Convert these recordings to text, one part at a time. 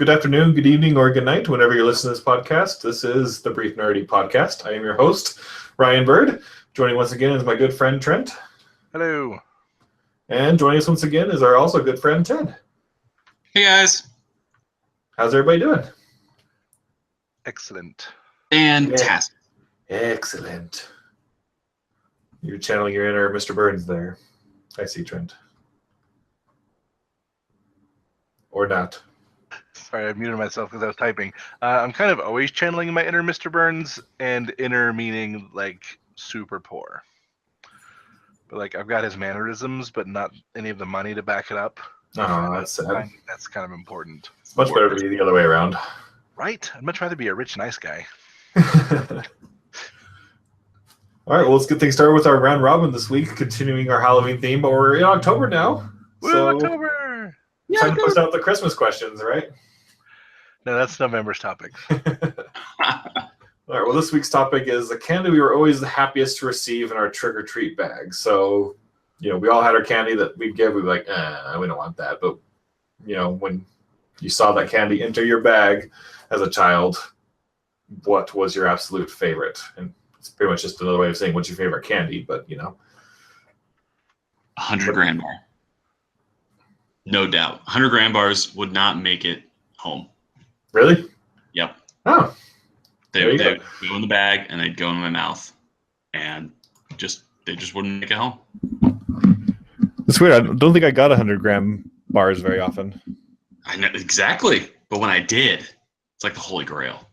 Good afternoon, good evening, or good night, whenever you're listening to this podcast. This is the Brief Nerdity Podcast. I am your host, Ryan Bird. Joining once again is my good friend, Trent. Hello. And joining us once again is our also good friend, Ted. Hey, guys. How's everybody doing? Excellent. Fantastic. Excellent. You're channeling your inner Mr. Burns there. I see, Trent. Or not. Sorry, I muted myself because I was typing. I'm kind of always channeling my inner Mr. Burns, and inner meaning like super poor. But like I've got his mannerisms, but not any of the money to back it up. Oh, that's sad. That's kind of important. It's much better to be the other way around. Right? I'd much rather be a rich, nice guy. All right, well, let's get things started with our round robin this week, continuing our Halloween theme, but we're in October now. Woo, October! Time to post out the Christmas questions, right? No, that's November's topic. All right, well, this week's topic is the candy we were always the happiest to receive in our trick-or-treat bag. So, we all had our candy that we'd give. We'd be like, we don't want that. But, when you saw that candy enter your bag as a child, what was your absolute favorite? And it's pretty much just another way of saying what's your favorite candy, but, 100 grand bar. No doubt. 100 grand bars would not make it home. Really? Yep. Oh. They would go in the bag and they'd go in my mouth. And they just wouldn't make it home. It's weird. I don't think I got 100-gram bars very often. I know exactly. But when I did, it's like the Holy Grail.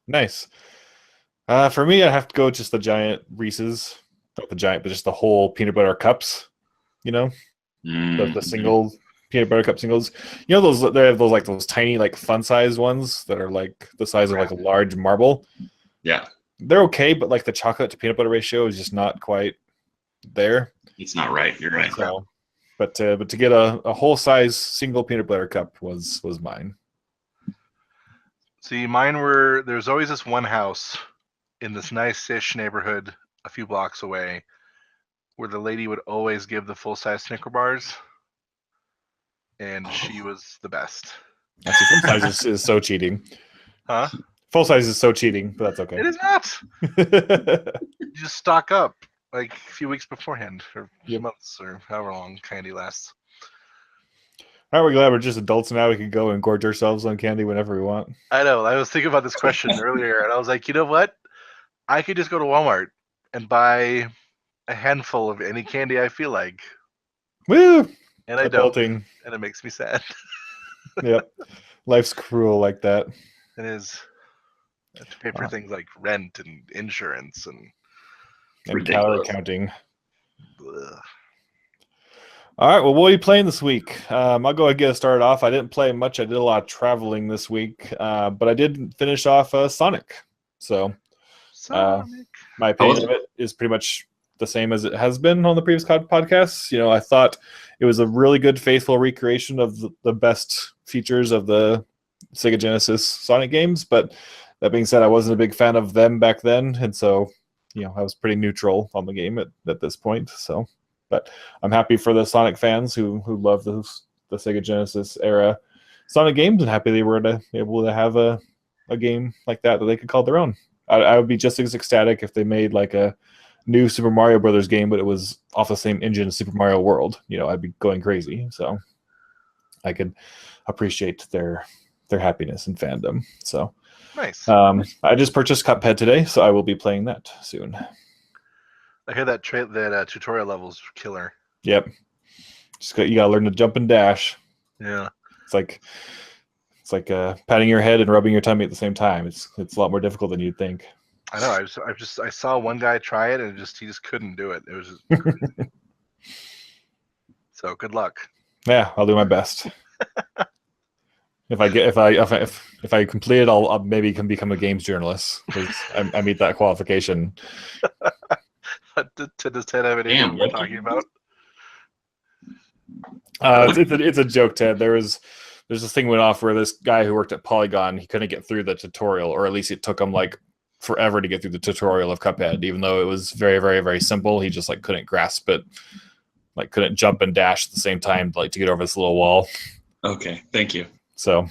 Nice. For me, I have to go just the giant Reese's. Not the giant, but just the whole peanut butter cups. The single peanut butter cup singles. Those they have those tiny fun size ones that are like the size of a large marble. Yeah. They're okay, but the chocolate to peanut butter ratio is just not quite there. It's not right. You're right. So, but to get a whole size single peanut butter cup was mine. See, mine there's always this one house in this nice-ish neighborhood a few blocks away where the lady would always give the full-size Snicker bars, and she was the best. Full size is so cheating. Huh? Full size is so cheating, but that's okay. It is not. You just stock up a few weeks beforehand, or a few months, or however long candy lasts. Aren't we glad we're just adults now? We can go and gorge ourselves on candy whenever we want. I know. I was thinking about this question earlier, and I was like, you know what? I could just go to Walmart and buy a handful of any candy I feel like. Woo! And I don't. And it makes me sad. Yep. Life's cruel like that. It is. I have to pay for things like rent and insurance and calorie counting. Ugh. All right, well, what are you playing this week? I'll go ahead and get started off. I didn't play much. I did a lot of traveling this week, but I did finish off Sonic. So my opinion of it is pretty much the same as it has been on the previous podcasts. I thought it was a really good, faithful recreation of the best features of the Sega Genesis Sonic games. But that being said, I wasn't a big fan of them back then, and so I was pretty neutral on the game at this point. So, but I'm happy for the Sonic fans who love the Sega Genesis era Sonic games, and happy they were able to have a game like that they could call their own. I would be just as ecstatic if they made a new Super Mario Brothers game, but it was off the same engine as Super Mario World. I'd be going crazy. So I could appreciate their happiness and fandom. So nice. I just purchased Cuphead today, so I will be playing that soon. I hear that tutorial level's killer. Yep. You gotta learn to jump and dash. Yeah. It's like patting your head and rubbing your tummy at the same time. It's a lot more difficult than you'd think. I know. I saw one guy try it and he just couldn't do it. It was just crazy. So good luck. Yeah, I'll do my best. If I complete it, I'll maybe can become a games journalist because I meet that qualification. Does Ted have any idea what we're talking about? It's a joke, Ted. There's this thing went off where this guy who worked at Polygon, he couldn't get through the tutorial, or at least it took him forever to get through the tutorial of Cuphead, even though it was very, very, very simple. He just couldn't grasp it, couldn't jump and dash at the same time to get over this little wall. Okay, thank you. So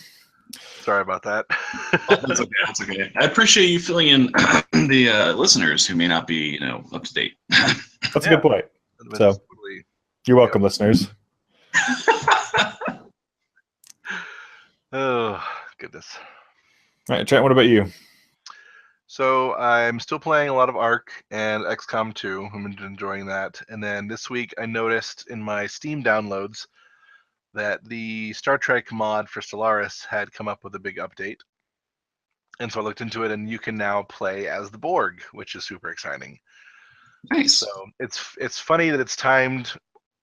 Sorry about that. Oh, that's okay. That's okay. I appreciate you filling in the listeners who may not be, up to date. that's a good point. But So totally- you're welcome, listeners. Oh, goodness. All right, Trent, what about you? So I'm still playing a lot of Ark and XCOM 2. I'm enjoying that. And then this week I noticed in my Steam downloads that the Star Trek mod for Stellaris had come up with a big update. And so I looked into it, and you can now play as the Borg, which is super exciting. Nice. So it's funny that it's timed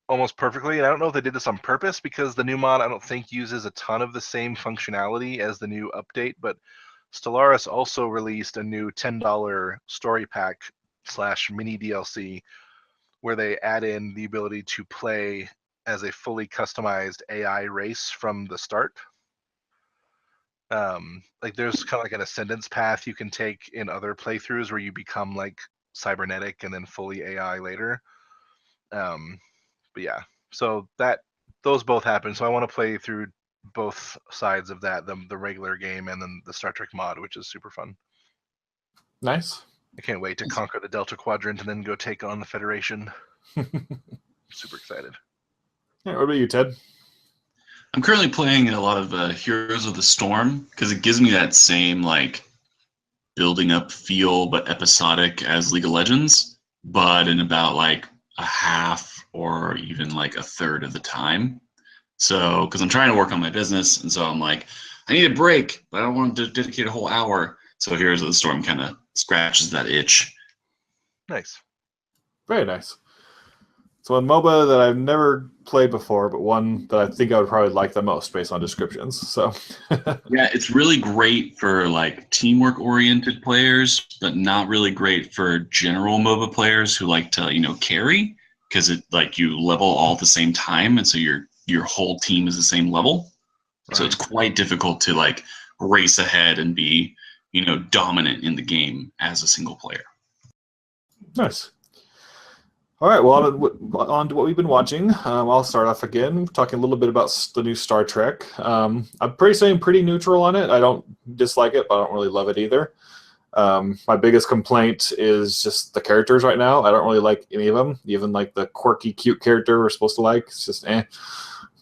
almost perfectly. And I don't know if they did this on purpose, because the new mod I don't think uses a ton of the same functionality as the new update, but Stellaris also released a new $10 story pack / mini DLC where they add in the ability to play as a fully customized AI race from the start. Like there's kind of like an ascendance path you can take in other playthroughs where you become like cybernetic and then fully AI later. But yeah, so those both happen. So I want to play through both sides of that, the regular game and then the Star Trek mod, which is super fun. Nice. I can't wait to conquer the Delta Quadrant and then go take on the Federation. Super excited. Yeah, what about you, Ted? I'm currently playing a lot of Heroes of the Storm because it gives me that same building up feel, but episodic as League of Legends, but in about a half or even a third of the time. So, because I'm trying to work on my business, and so I'm I need a break, but I don't want to dedicate a whole hour. So Heroes of the Storm kind of scratches that itch. Nice. Very nice. So a MOBA that I've never played before, but one that I think I would probably like the most based on descriptions. So yeah, it's really great for teamwork oriented players, but not really great for general MOBA players who like to, carry, because it you level all at the same time, and so your whole team is the same level. Right. So it's quite difficult to race ahead and be, dominant in the game as a single player. Nice. All right, well, on to what we've been watching. I'll start off again, talking a little bit about the new Star Trek. I'm pretty neutral on it. I don't dislike it, but I don't really love it either. My biggest complaint is just the characters right now. I don't really like any of them, even the quirky, cute character we're supposed to like. It's just eh.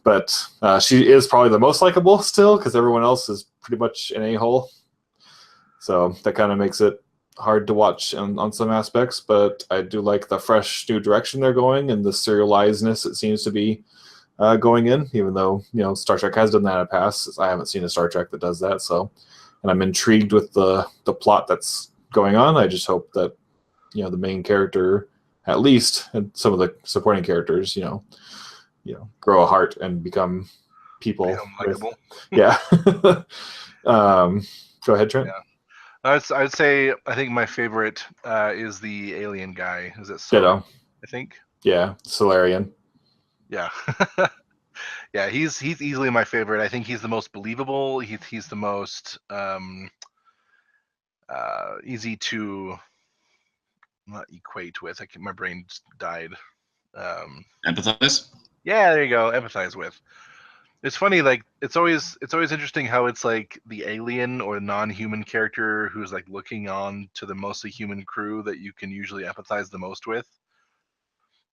But she is probably the most likable still, because everyone else is pretty much an a-hole. So that kind of makes it hard to watch on some aspects, but I do like the fresh new direction they're going and the serializedness it seems to be going in, even though Star Trek has done that in the past. I haven't seen a Star Trek that does that, so, and I'm intrigued with the plot that's going on. I just hope that the main character, at least, and some of the supporting characters, grow a heart and become people. Likable. Yeah. Go ahead, Trent. Yeah. I'd say I think my favorite is the alien guy. Is it Ditto. I think. Yeah, Solarian. Yeah. Yeah, he's easily my favorite. I think he's the most believable. He's the most easy to not equate with. My brain just died. Empathize? Yeah, there you go. Empathize with. It's funny, it's always interesting how it's the alien or non-human character who's looking on to the mostly human crew that you can usually empathize the most with.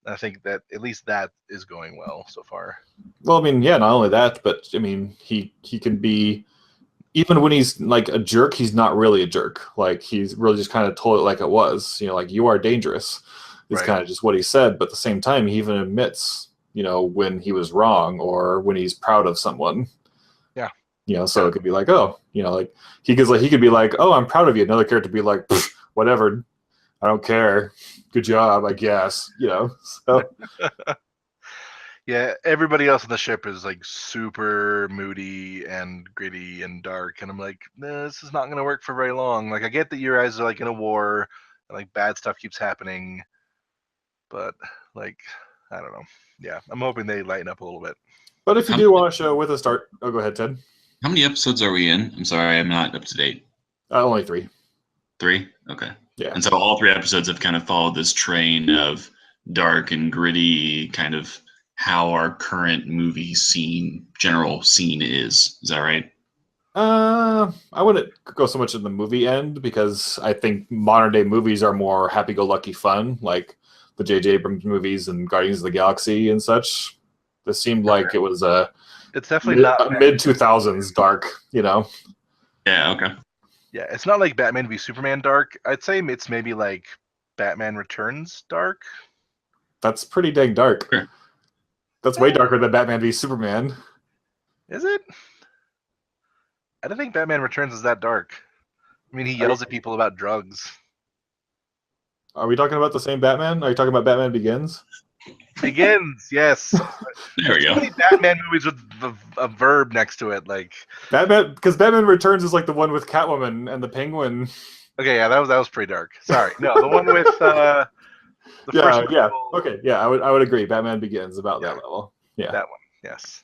I think that at least that is going well so far. Well, I mean, yeah, not only that, but I mean, he can be, even when he's a jerk, he's not really a jerk. He's really just kind of told it like it was. You are dangerous. It's Right. kind of just what he said, but at the same time, he even admits when he was wrong or when he's proud of someone. Yeah. So it could be he could be like, oh, I'm proud of you. Another character be like, whatever, I don't care. Good job, I guess. So. Yeah, everybody else on the ship is super moody and gritty and dark, and I'm nah, this is not gonna work for very long. I get that you guys are in a war, and bad stuff keeps happening, but I don't know. Yeah, I'm hoping they lighten up a little bit. But if you do want a show with a start, oh, go ahead, Ted. How many episodes are we in? I'm sorry, I'm not up to date. Only 3. 3? Okay. Yeah. And so all 3 episodes have kind of followed this train of dark and gritty kind of how our current movie scene, general scene is. Is that right? I wouldn't go so much in the movie end because I think modern day movies are more happy-go-lucky fun, like the J.J. Abrams movies and Guardians of the Galaxy and such. This seemed like it was a It's definitely not mid 2000s dark, you know. Yeah. Okay. Yeah, it's not like Batman v Superman dark. I'd say it's maybe like Batman Returns dark. That's pretty dang dark. Sure. That's way darker than Batman v Superman. Is it? I don't think Batman Returns is that dark. I mean, he yells at people about drugs. Are we talking about the same Batman? Are you talking about Batman Begins? Begins, yes. There we So go. many Batman movies with a verb next to it, like. Batman, because Batman Returns is like the one with Catwoman and the Penguin. Okay, yeah, that was pretty dark. Sorry, no, the one with the Yeah, first yeah. Marvel- Okay, yeah, I would agree. Batman Begins about Yeah. that level. Yeah. that one, yes.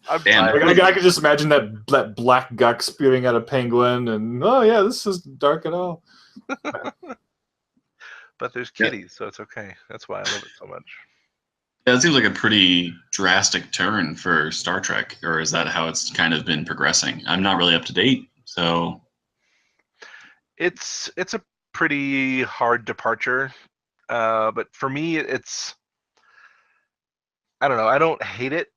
I'm Damn. tired. I could just imagine that black guck spewing out a penguin, and oh yeah, this is dark at all. But there's kitties, so it's okay. That's why I love it so much. Yeah, it seems like a pretty drastic turn for Star Trek, or is that how it's kind of been progressing? I'm not really up to date, so It's a pretty hard departure, but for me, it's I don't know. I don't hate it.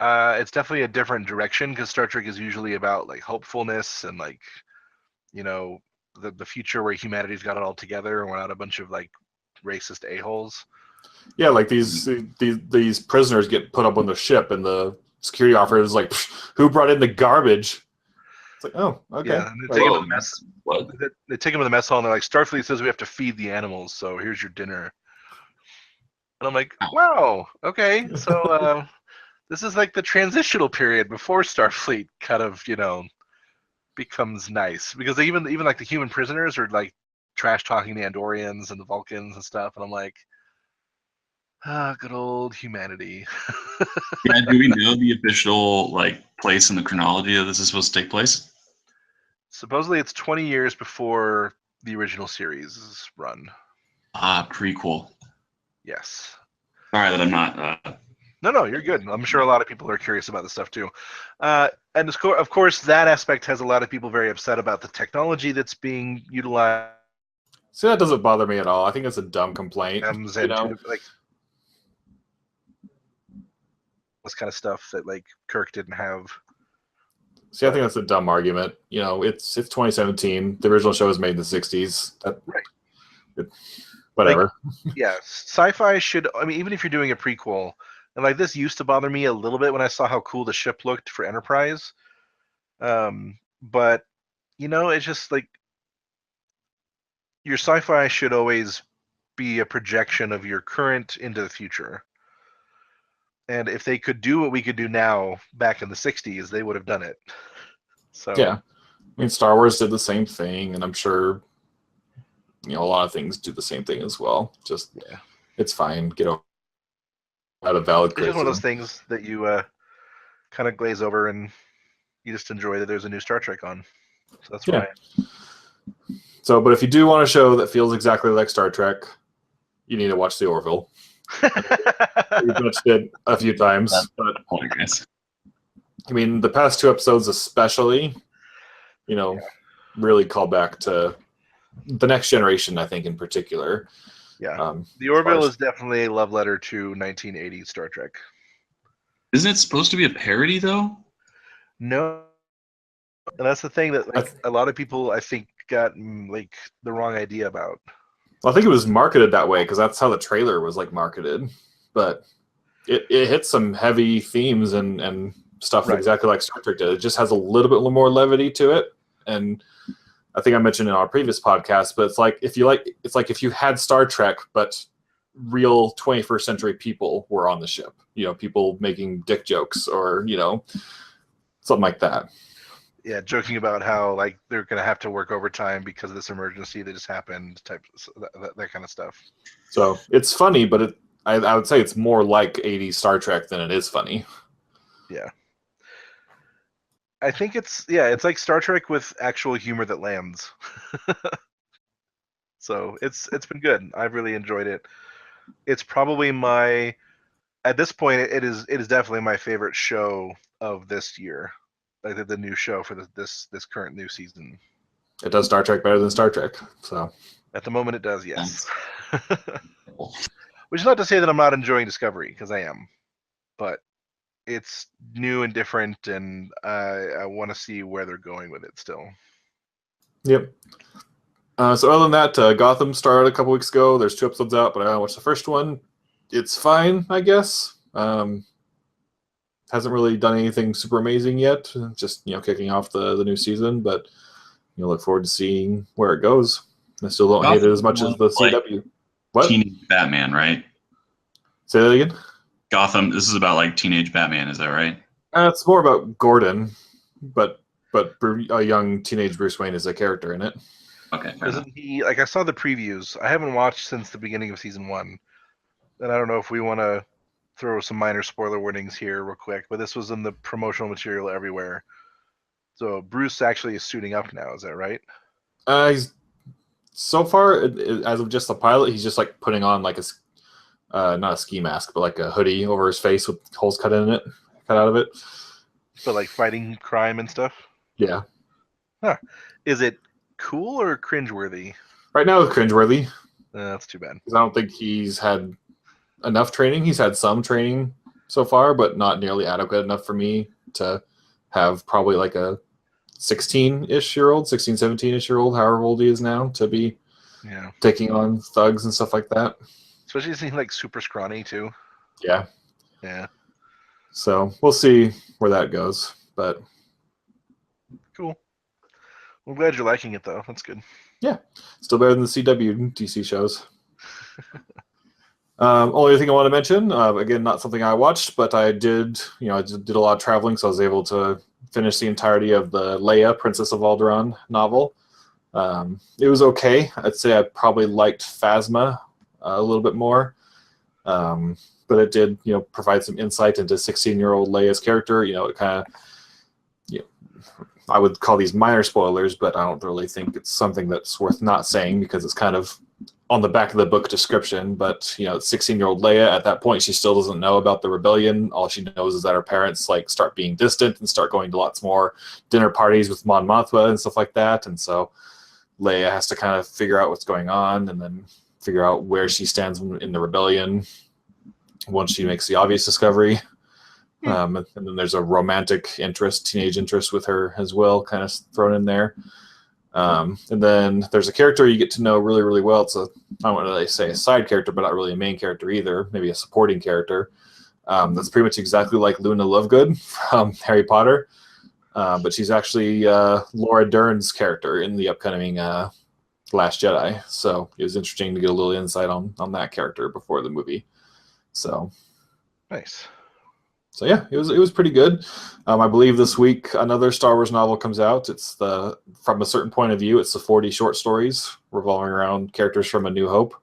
It's definitely a different direction because Star Trek is usually about like hopefulness and like, you know, the future where humanity's got it all together and we're not a bunch of like racist a-holes. Yeah, like these prisoners get put up on the ship, and the security officer is like, "Who brought in the garbage?" It's like, oh, okay. Yeah, and they take him to Whoa, the mess. what? They take him to the mess hall and they're like, Starfleet says we have to feed the animals, so here's your dinner. And I'm like, wow, okay, so this is like the transitional period before Starfleet kind of, you know, becomes nice because they even like the human prisoners are like trash talking the Andorians and the Vulcans and stuff, and I'm like, good old humanity. Yeah, do we know the official like place in the chronology that this is supposed to take place? Supposedly it's 20 years before the original series run. Prequel. Yes. Sorry that I'm not. No, you're good. I'm sure a lot of people are curious about this stuff too. And of course, that aspect has a lot of people very upset about the technology that's being utilized. See, that doesn't bother me at all. I think it's a dumb complaint. And You know? like this kind of stuff that like Kirk didn't have. See, I think that's a dumb argument. You know, it's 2017. The original show was made in the 60s. Right. Whatever. Yeah, sci-fi should. I mean, even if you're doing a prequel, and like this used to bother me a little bit when I saw how cool the ship looked for Enterprise. But you know, it's just like your sci-fi should always be a projection of your current into the future. And if they could do what we could do now back in the 60s, they would have done it. So Yeah. I mean, Star Wars did the same thing, and I'm sure, you know, a lot of things do the same thing as well. Just, yeah. it's fine. Get out of valid It's just one of those criticism. things that you kind of glaze over and you just enjoy that there's a new Star Trek on. So that's Yeah. why. So, but if you do want a show that feels exactly like Star Trek, you need to watch the Orville. We've watched it a few times, but I guess. I mean, the past two episodes especially, you know, really call back to the Next Generation, I think, in particular. Yeah. The Orville is definitely a love letter to 1980s Star Trek. Isn't it supposed to be a parody, though? No. And that's the thing that like a lot of people, I think, got like the wrong idea about. Well, I think it was marketed that way because that's how the trailer was like marketed. But it hits some heavy themes and stuff exactly like Star Trek did. It just has a little bit more levity to it. And I think I mentioned in our previous podcast, but it's like if you had Star Trek, but real 21st century people were on the ship. You know, people making dick jokes or, you know, something like that. Yeah, joking about how like they're gonna have to work overtime because of this emergency that just happened, that kind of stuff. So it's funny, but I would say it's more like 80s Star Trek than it is funny. Yeah. I think it's like Star Trek with actual humor that lands. So it's been good. I've really enjoyed it. It's probably my at this point, it is definitely my favorite show of this year. Like the new show for this current new season. It does Star Trek better than Star Trek. So At the moment, it does, yes. Which is not to say that I'm not enjoying Discovery, because I am. But it's new and different, and I want to see where they're going with it still. yep. So other than that, Gotham started a couple weeks ago. There's 2 episodes out, but I watched the first one. It's fine, I guess. Hasn't really done anything super amazing yet. Just kicking off the new season, but look forward to seeing where it goes. I still don't hate it as much as the CW. What? Teenage Batman, right? Say that again. Gotham. This is about like teenage Batman. Is that right? It's more about Gordon, but a young teenage Bruce Wayne is a character in it. Okay. fair enough. Isn't he, like, I saw the previews. I haven't watched since the beginning of season 1. And I don't know if we want to throw some minor spoiler warnings here real quick, but this was in the promotional material everywhere. So Bruce actually is suiting up now, is that right? He's so far, as of just the pilot, he's just like putting on like not a ski mask, but like a hoodie over his face with holes cut out of it. But like fighting crime and stuff? Yeah. Huh. Is it cool or cringeworthy? Right now, it's cringeworthy. That's too bad. Because I don't think he's had enough training. He's had some training so far, but not nearly adequate enough for me to have probably like a 16-ish year old, 16, 17-ish year old, however old he is now, to be taking on thugs and stuff like that. Especially seeing like super scrawny too. Yeah. Yeah. So we'll see where that goes. But cool. I'm glad you're liking it though. That's good. Yeah. Still better than the CW DC shows. Only thing I want to mention, again, not something I watched, but I did, I did a lot of traveling, so I was able to finish the entirety of the Leia, Princess of Alderaan novel. It was okay. I'd say I probably liked Phasma a little bit more, but it did, provide some insight into 16-year-old Leia's character. It kind of, I would call these minor spoilers, but I don't really think it's something that's worth not saying because it's kind of on the back of the book description. But 16-year-old Leia, at that point, she still doesn't know about the rebellion. All she knows is that her parents start being distant and start going to lots more dinner parties with Mon Mothma and stuff like that. And so Leia has to kind of figure out what's going on and then figure out where she stands in the rebellion once she makes the obvious discovery. And then there's a romantic interest, teenage interest with her as well, kind of thrown in there. And then there's a character you get to know really, really well. It's I don't want to say a side character, but not really a main character either. Maybe a supporting character. That's pretty much exactly like Luna Lovegood from Harry Potter. But she's actually Laura Dern's character in the upcoming Last Jedi. So it was interesting to get a little insight on that character before the movie. So nice. So yeah, it was pretty good. I believe this week another Star Wars novel comes out. It's from a certain point of view, it's the 40 short stories revolving around characters from A New Hope.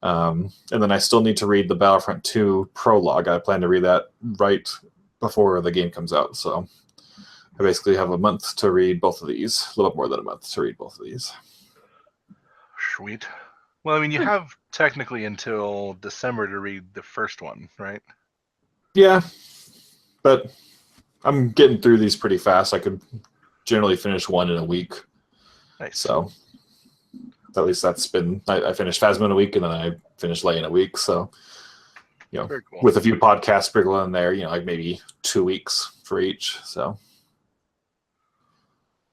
And then I still need to read the Battlefront 2 prologue. I plan to read that right before the game comes out. So I basically have a month to read both of these, a little bit more than a month to read both of these. Sweet. Well, I mean, you have technically until December to read the first one, right? Yeah, but I'm getting through these pretty fast. I could generally finish one in a week. Nice. So at least that's been, I finished Phasma in a week and then I finished Leia in a week. So, Very cool. with a few podcasts sprinkled in there, like maybe 2 weeks for each. So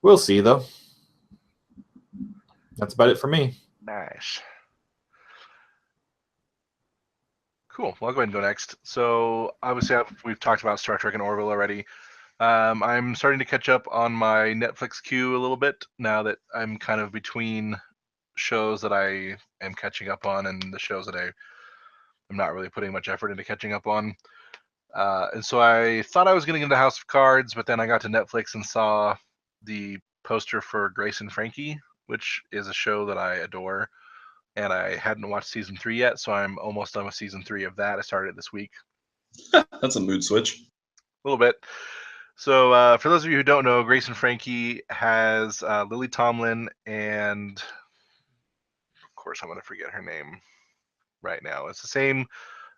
we'll see though. That's about it for me. Nice. Cool. Well, I'll go ahead and go next. So obviously we've talked about Star Trek and Orville already. I'm starting to catch up on my Netflix queue a little bit now that I'm kind of between shows that I am catching up on and the shows that I'm not really putting much effort into catching up on. And so I thought I was going to get into House of Cards, but then I got to Netflix and saw the poster for Grace and Frankie, which is a show that I adore. And I hadn't watched season 3 yet, so I'm almost done with season 3 of that. I started it this week. That's a mood switch. A little bit. So for those of you who don't know, Grace and Frankie has Lily Tomlin and, of course, I'm going to forget her name right now. It's the same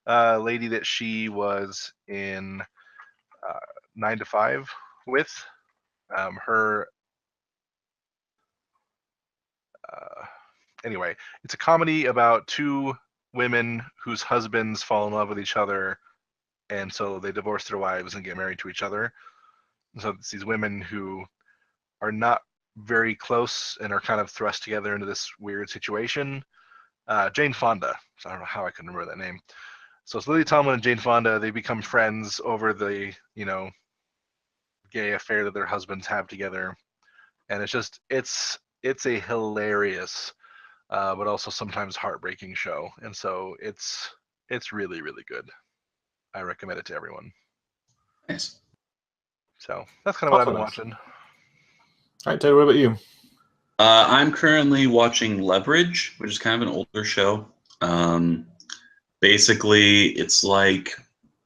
lady that she was in 9 to 5 with. Her anyway, it's a comedy about two women whose husbands fall in love with each other, and so they divorce their wives and get married to each other. And so it's these women who are not very close and are kind of thrust together into this weird situation. Jane Fonda. So I don't know how I can remember that name. So it's Lily Tomlin and Jane Fonda. They become friends over the, gay affair that their husbands have together. And it's a hilarious, but also sometimes heartbreaking show. And so it's really, really good. I recommend it to everyone. Nice. So that's kind of what I've been Nice. watching. All right, Ted, what about you? I'm currently watching Leverage, which is kind of an older show. Basically, it's like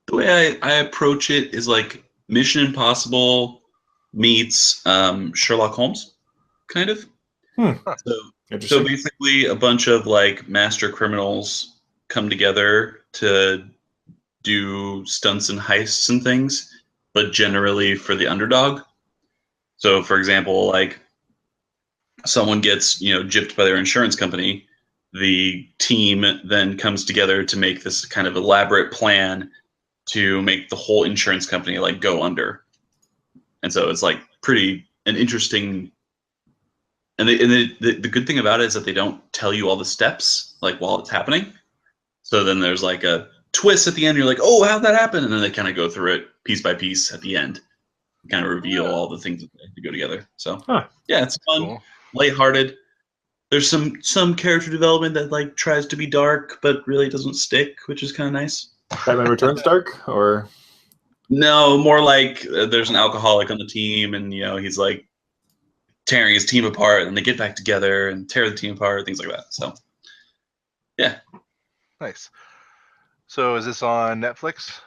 the way I approach it is like Mission Impossible meets Sherlock Holmes, kind of. So Interesting. basically, a bunch of like master criminals come together to do stunts and heists and things, but generally for the underdog. So, for example, like someone gets gypped by their insurance company, the team then comes together to make this kind of elaborate plan to make the whole insurance company like go under. And so it's like pretty an interesting. And the good thing about it is that they don't tell you all the steps like while it's happening. So then there's like a twist at the end. You're like, oh, how'd that happen? And then they kind of go through it piece by piece at the end, kind of reveal all the things that they have to go together. So yeah, it's fun, Cool. lighthearted. There's some character development that like tries to be dark, but really doesn't stick, which is kind of nice. Batman Returns dark, or No, more like there's an alcoholic on the team, and he's like tearing his team apart, and they get back together and tear the team apart, things like that. So yeah, Nice. So is this on Netflix?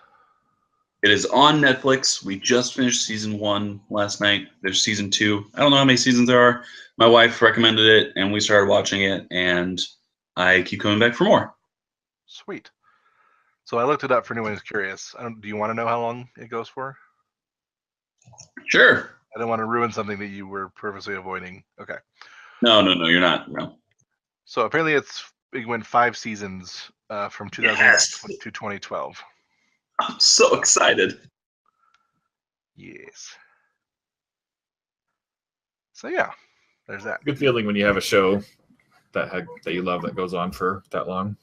it is on Netflix. We just finished season 1 last night. There's season 2. I don't know how many seasons there are. My wife recommended it, and we started watching it, and I keep coming back for more. Sweet. So I looked it up for anyone who's curious. Do you want to know how long it goes for? Sure. I don't want to ruin something that you were purposely avoiding. Okay. No, you're not. No. So apparently it went 5 seasons from 2011 to 2012. I'm so excited. Yes. So yeah, there's that. good feeling when you have a show that you love that goes on for that long.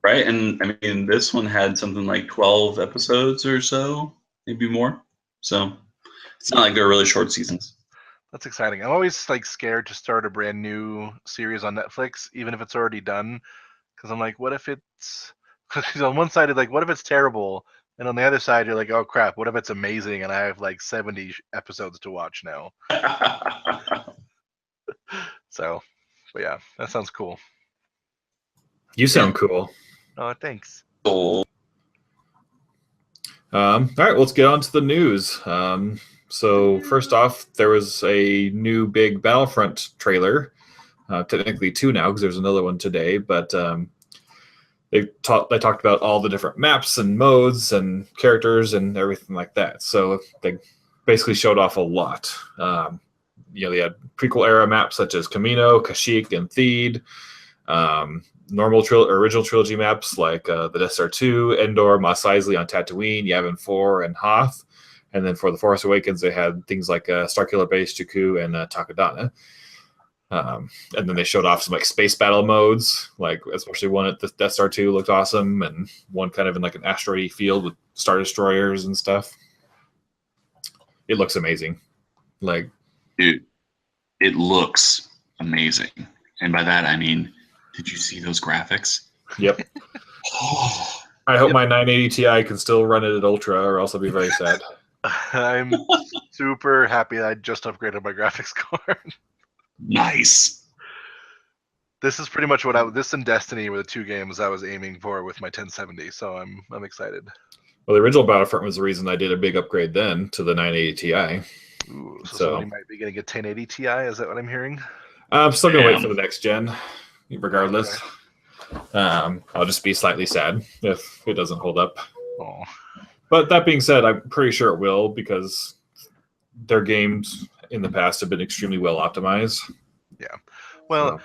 Right, and I mean, this one had something like 12 episodes or so, maybe more. So it's not like they're really short seasons. That's exciting. I'm always like scared to start a brand new series on Netflix, even if it's already done, because I'm like, what if it's? Because on one side, it's like, what if it's terrible, and on the other side, you're like, oh crap, what if it's amazing, and I have like 70 episodes to watch now. So, but yeah, that sounds cool. You sound cool. Oh, thanks. Oh, All right, let's get on to the news. So first off, there was a new big Battlefront trailer. Technically 2 now, because there's another one today. But they talked about all the different maps and modes and characters and everything like that. So they basically showed off a lot. They had prequel era maps such as Camino, Kashyyyk, and Theed. Original trilogy maps like the Death Star 2, Endor, Mos Eisley on Tatooine, Yavin 4, and Hoth. And then for The Force Awakens, they had things like Starkiller Base, Jakku, and Takodana. And then they showed off some like space battle modes, like especially one at the Death Star 2 looked awesome, and one kind of in like an asteroid field with Star Destroyers and stuff. It looks amazing. Like, dude, it looks amazing. And by that, I mean, did you see those graphics? Yep. I hope my 980 Ti can still run it at Ultra, or else I'll be very sad. I'm super happy I just upgraded my graphics card. Nice. This is pretty much this and Destiny were the 2 games I was aiming for with my 1070, so I'm excited. Well, the original Battlefront was the reason I did a big upgrade then to the 980 Ti. Ooh, so So- somebody might be getting a 1080 Ti. Is that what I'm hearing? I'm still going to wait Damn. for the next gen, regardless. Okay. I'll just be slightly sad if it doesn't hold up. Oh. But that being said, I'm pretty sure it will because their games in the past have been extremely well optimized. Yeah. Well, So,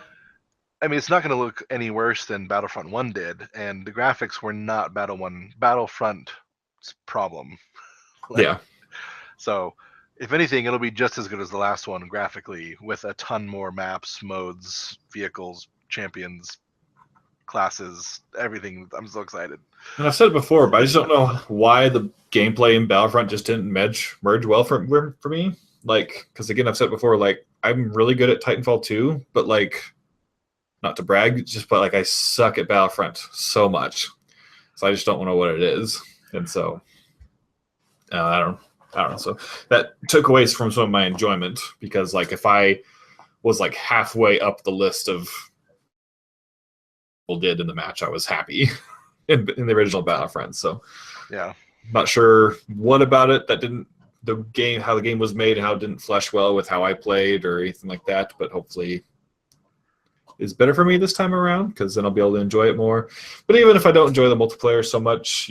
I mean, it's not going to look any worse than Battlefront 1 did, and the graphics were not Battlefront's problem. yeah. So, if anything, it'll be just as good as the last one graphically, with a ton more maps, modes, vehicles, champions, classes, everything. I'm so excited. And I've said it before, but I just don't know why the gameplay in Battlefront just didn't merge well for me. Like, because again, I've said it before, like, I'm really good at Titanfall 2, but like, not to brag, but like, I suck at Battlefront so much. So I just don't know what it is. And so, I don't know. So that took away from some of my enjoyment because, like, if I was like halfway up the list of people did in the match, I was happy in the original Battlefront. So, Yeah. not sure what about it that didn't how the game was made and how it didn't flesh well with how I played or anything like that. But hopefully, it's better for me this time around because then I'll be able to enjoy it more. But even if I don't enjoy the multiplayer so much,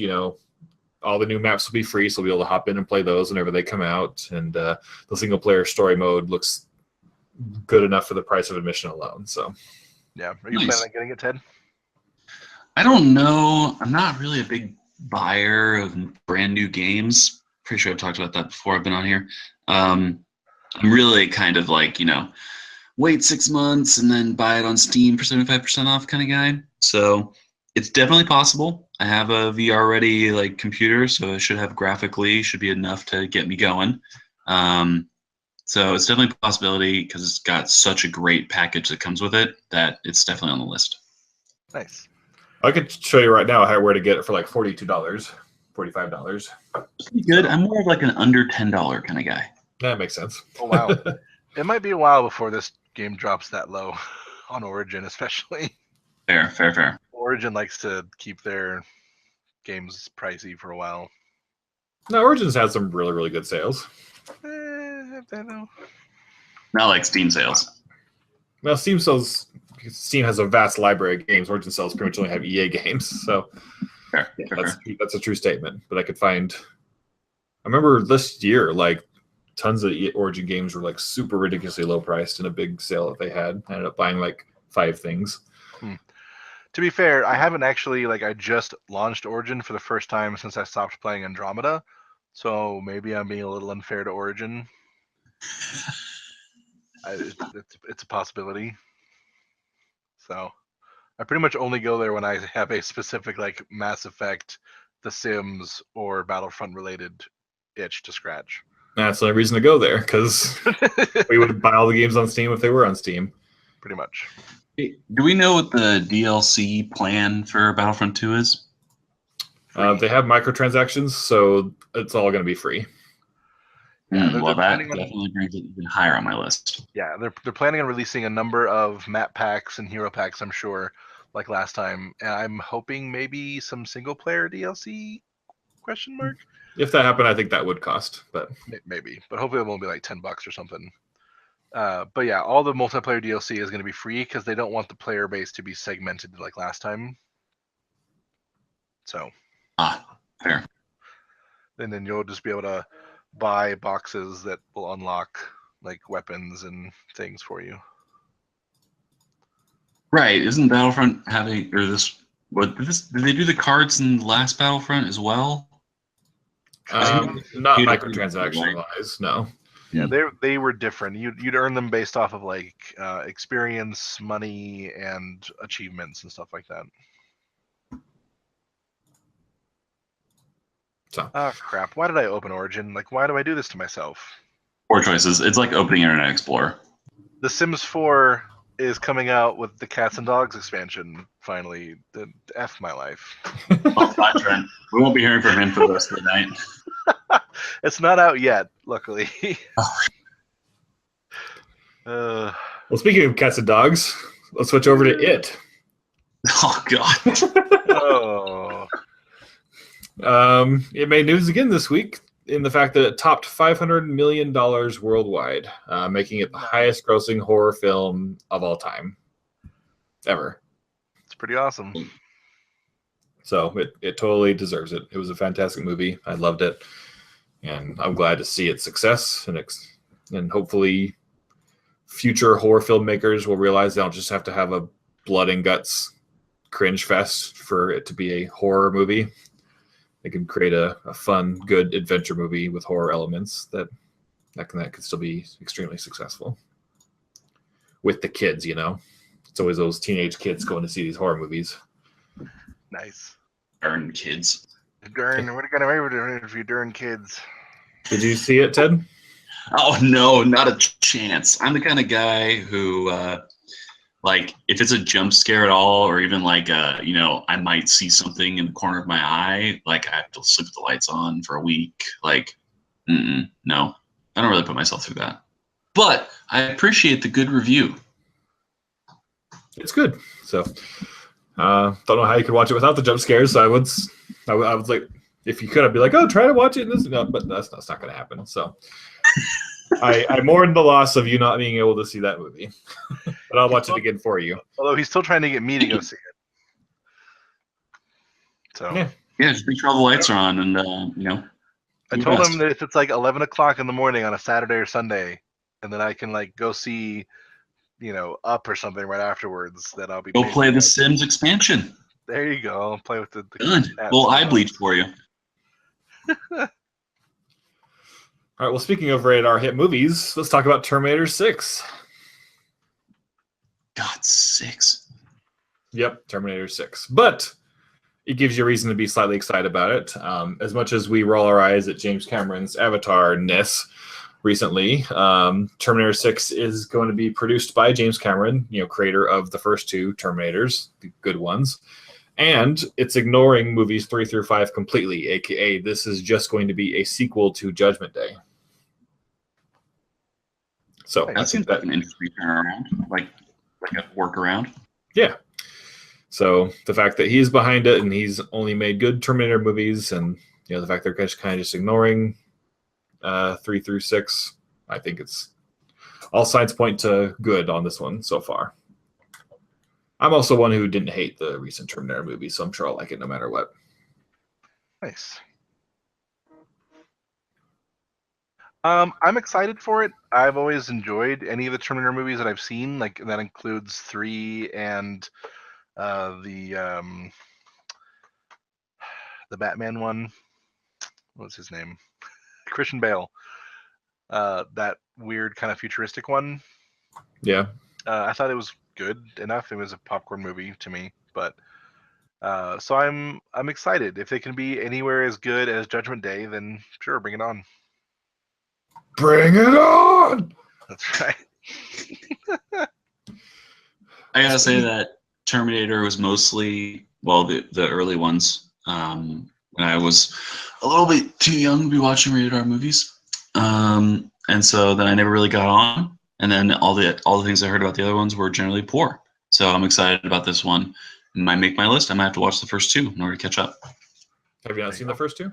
all the new maps will be free, so we'll be able to hop in and play those whenever they come out. And the single player story mode looks good enough for the price of admission alone. So, Yeah. Are you Nice. planning on getting it, Ted? I don't know. I'm not really a big buyer of brand new games. Pretty sure I've talked about that before I've been on here. I'm really kind of like, wait 6 months and then buy it on Steam for 75% off kind of guy. So it's definitely possible. I have a VR ready like computer, so it should have graphically should be enough to get me going. So it's definitely a possibility because it's got such a great package that comes with it that it's definitely on the list. Nice. I could show you right now where to get it for like $42, $45. Pretty good. I'm more of like an under $10 kind of guy. That makes sense. Oh, wow. It might be a while before this game drops that low on Origin, especially. Fair. Origin likes to keep their games pricey for a while. No, Origins had some really, really good sales. I don't know. Not like Steam sales. Well, Steam has a vast library of games. Origin sells pretty much only have EA games, so Fair. that's a true statement. But I remember this year, like tons of Origin games were like super ridiculously low priced in a big sale that they had. I ended up buying like 5 things. To be fair, I haven't actually I just launched Origin for the first time since I stopped playing Andromeda, so maybe I'm being a little unfair to Origin. It's a possibility. So I pretty much only go there when I have a specific Mass Effect, The Sims, or Battlefront related itch to scratch. That's the only reason to go there because we would buy all the games on Steam if they were on Steam. Pretty much. Do we know what the DLC plan for Battlefront 2 is? They have microtransactions, so it's all going to be free. Yeah, Well, that planning on- definitely brings it even higher on my list. Yeah, they're planning on releasing a number of map packs and hero packs, I'm sure, like last time. And I'm hoping maybe some single player DLC ? If that happened, I think that would cost, but Maybe, but hopefully it won't be like $10 or something. But yeah, all the multiplayer DLC is going to be free because they don't want the player base to be segmented like last time. So, Fair. and then you'll just be able to buy boxes that will unlock like weapons and things for you. Right. Isn't Battlefront having, or this, what, did they do the cards in the last Battlefront as well? not You'd- microtransaction wise, no. Yeah, they were different. You'd earn them based off of experience, money, and achievements and stuff like that. So Oh crap! Why did I open Origin? Why do I do this to myself? Poor choices. It's like opening Internet Explorer. The Sims 4 is coming out with the Cats and Dogs expansion. Finally, F my life. Oh, bye, Trent. We won't be hearing from him for the rest of the night. It's not out yet, luckily. well, speaking of cats and dogs, let's switch over to it. Oh, God. Oh. It made news again this week in the fact that it topped $500 million worldwide, making it the highest grossing horror film of all time. Ever. It's pretty awesome. So it totally deserves it. It was a fantastic movie. I loved it, and I'm glad to see its success, and hopefully future horror filmmakers will realize they don't just have to have a blood and guts cringe fest for it to be a horror movie. They can create a fun, good adventure movie with horror elements that could still be extremely successful with the kids. It's always those teenage kids going to see these horror movies. Nice. Darn kids. Darn, what kind of favorite if you darn kids? Did you see it, Ted? Oh no, not a chance. I'm the kind of guy who, if it's a jump scare at all, or even I might see something in the corner of my eye, I have to sleep with the lights on for a week. No, I don't really put myself through that. But I appreciate the good review. It's good. So, don't know how you could watch it without the jump scares. So I was like, if you could, I'd be like, oh, try to watch it. No, but that's not going to happen. So. I mourn the loss of you not being able to see that movie, but I'll watch it again for you. Although he's still trying to get me to go see it. So yeah, just make sure all the lights are on, and I told him that if it's 11 o'clock in the morning on a Saturday or Sunday, and then I can go see, Up or something right afterwards, then I'll be. Go play the Sims expansion. There you go. I'll play with the good. Little eye bleach for you. All right, well, speaking of rated R hit movies, let's talk about Terminator 6. God, 6. Yep, Terminator 6. But it gives you a reason to be slightly excited about it. As much as we roll our eyes at James Cameron's Avatar-ness recently, Terminator 6 is going to be produced by James Cameron, creator of the first two Terminators, the good ones. And it's ignoring movies 3 through 5 completely, a.k.a. this is just going to be a sequel to Judgment Day. So that seems like an interesting turnaround, like a workaround. Yeah. So the fact that he's behind it and he's only made good Terminator movies, and the fact they're kind of just ignoring 3 through 6, I think it's all signs point to good on this one so far. I'm also one who didn't hate the recent Terminator movie, so I'm sure I'll like it no matter what. Nice. I'm excited for it. I've always enjoyed any of the Terminator movies that I've seen. That includes 3 and the Batman one. What's his name? Christian Bale. That weird kind of futuristic one. Yeah. I thought it was good enough. It was a popcorn movie to me, but so I'm excited. If they can be anywhere as good as Judgment Day, then sure, bring it on. Bring it on! That's right. I gotta say that Terminator was mostly, the early ones, when I was a little bit too young to be watching rated R movies, and so then I never really got on. And then all the things I heard about the other ones were generally poor. So I'm excited about this one. It might make my list. I might have to watch the first 2 in order to catch up. Have you not seen the first 2?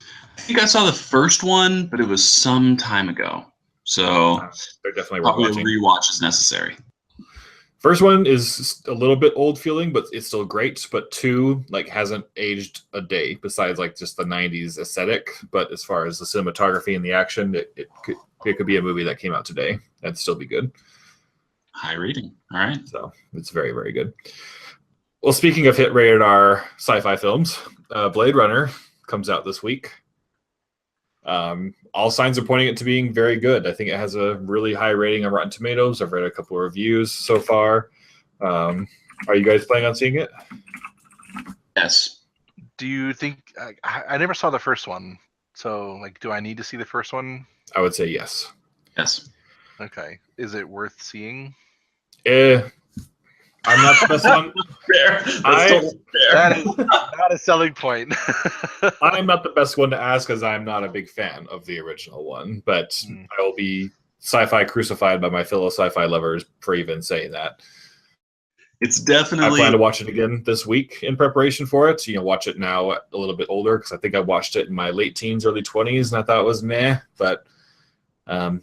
I think I saw the first one, but it was some time ago. So they're definitely probably a rewatching. rewatch is necessary. First one is a little bit old feeling, but it's still great. But 2 hasn't aged a day besides just the 90s aesthetic. But as far as the cinematography and the action, it could be a movie that came out today and still be good. High rating. All right. So it's very, very good. Well, speaking of hit rated R sci-fi films, Blade Runner comes out this week. All signs are pointing it to being very good. I think it has a really high rating on Rotten Tomatoes. I've read a couple of reviews so far. Are you guys planning on seeing it? Yes. Do you think I never saw the first one? So do I need to see the first one? I would say yes. Yes. Okay. Is it worth seeing? I'm not the best one. Fair. That is not a selling point. I'm not the best one to ask because I'm not a big fan of the original one, but I will be sci-fi crucified by my fellow sci-fi lovers for even saying that. It's definitely. I plan to watch it again this week in preparation for it. Watch it now a little bit older because I think I watched it in my late teens, early 20s, and I thought it was meh. But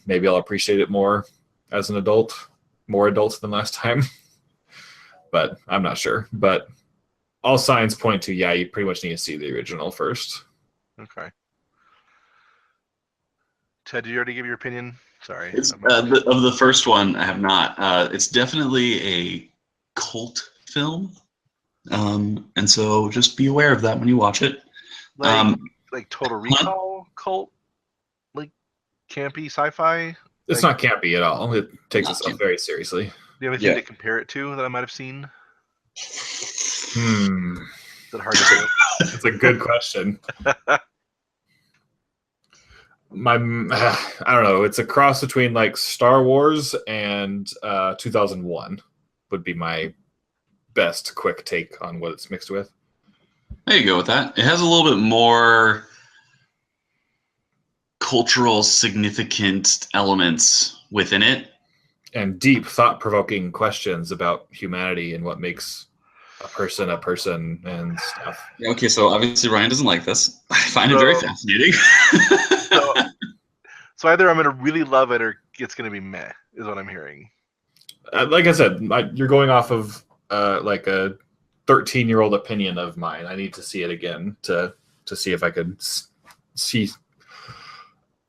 maybe I'll appreciate it more as an adult, more adult than last time. but I'm not sure. But all signs point to, yeah, you pretty much need to see the original first. Okay. Ted, did you already give your opinion? Sorry. It's of the first one. I have not. It's definitely a cult film, and so just be aware of that when you watch it. Like Total Recall cult, like campy sci-fi. It's not campy at all. It takes itself very seriously. Do you have anything to compare it to that I might have seen? Is it hard to say? That's a good question. I don't know. It's a cross between like Star Wars and 2001 would be my best quick take on what it's mixed with. There you go with that. It has a little bit more cultural significant elements within it. And deep, thought-provoking questions about humanity and what makes a person and stuff. Okay, so obviously Ryan doesn't like this. I find it very fascinating. So either I'm going to really love it or it's going to be meh, is what I'm hearing. Like I said, you're going off of like a 13-year-old opinion of mine. I need to see it again to see if I could see.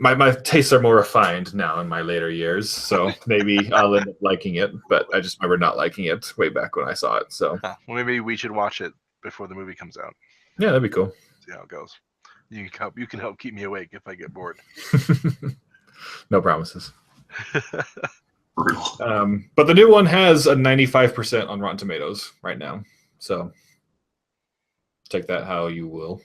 My tastes are more refined now in my later years, so maybe I'll end up liking it. But I just remember not liking it way back when I saw it. So well, maybe we should watch it before the movie comes out. Yeah, that'd be cool. See how it goes. You can help keep me awake if I get bored. No promises. But the new one has a 95% on Rotten Tomatoes right now, so take that how you will.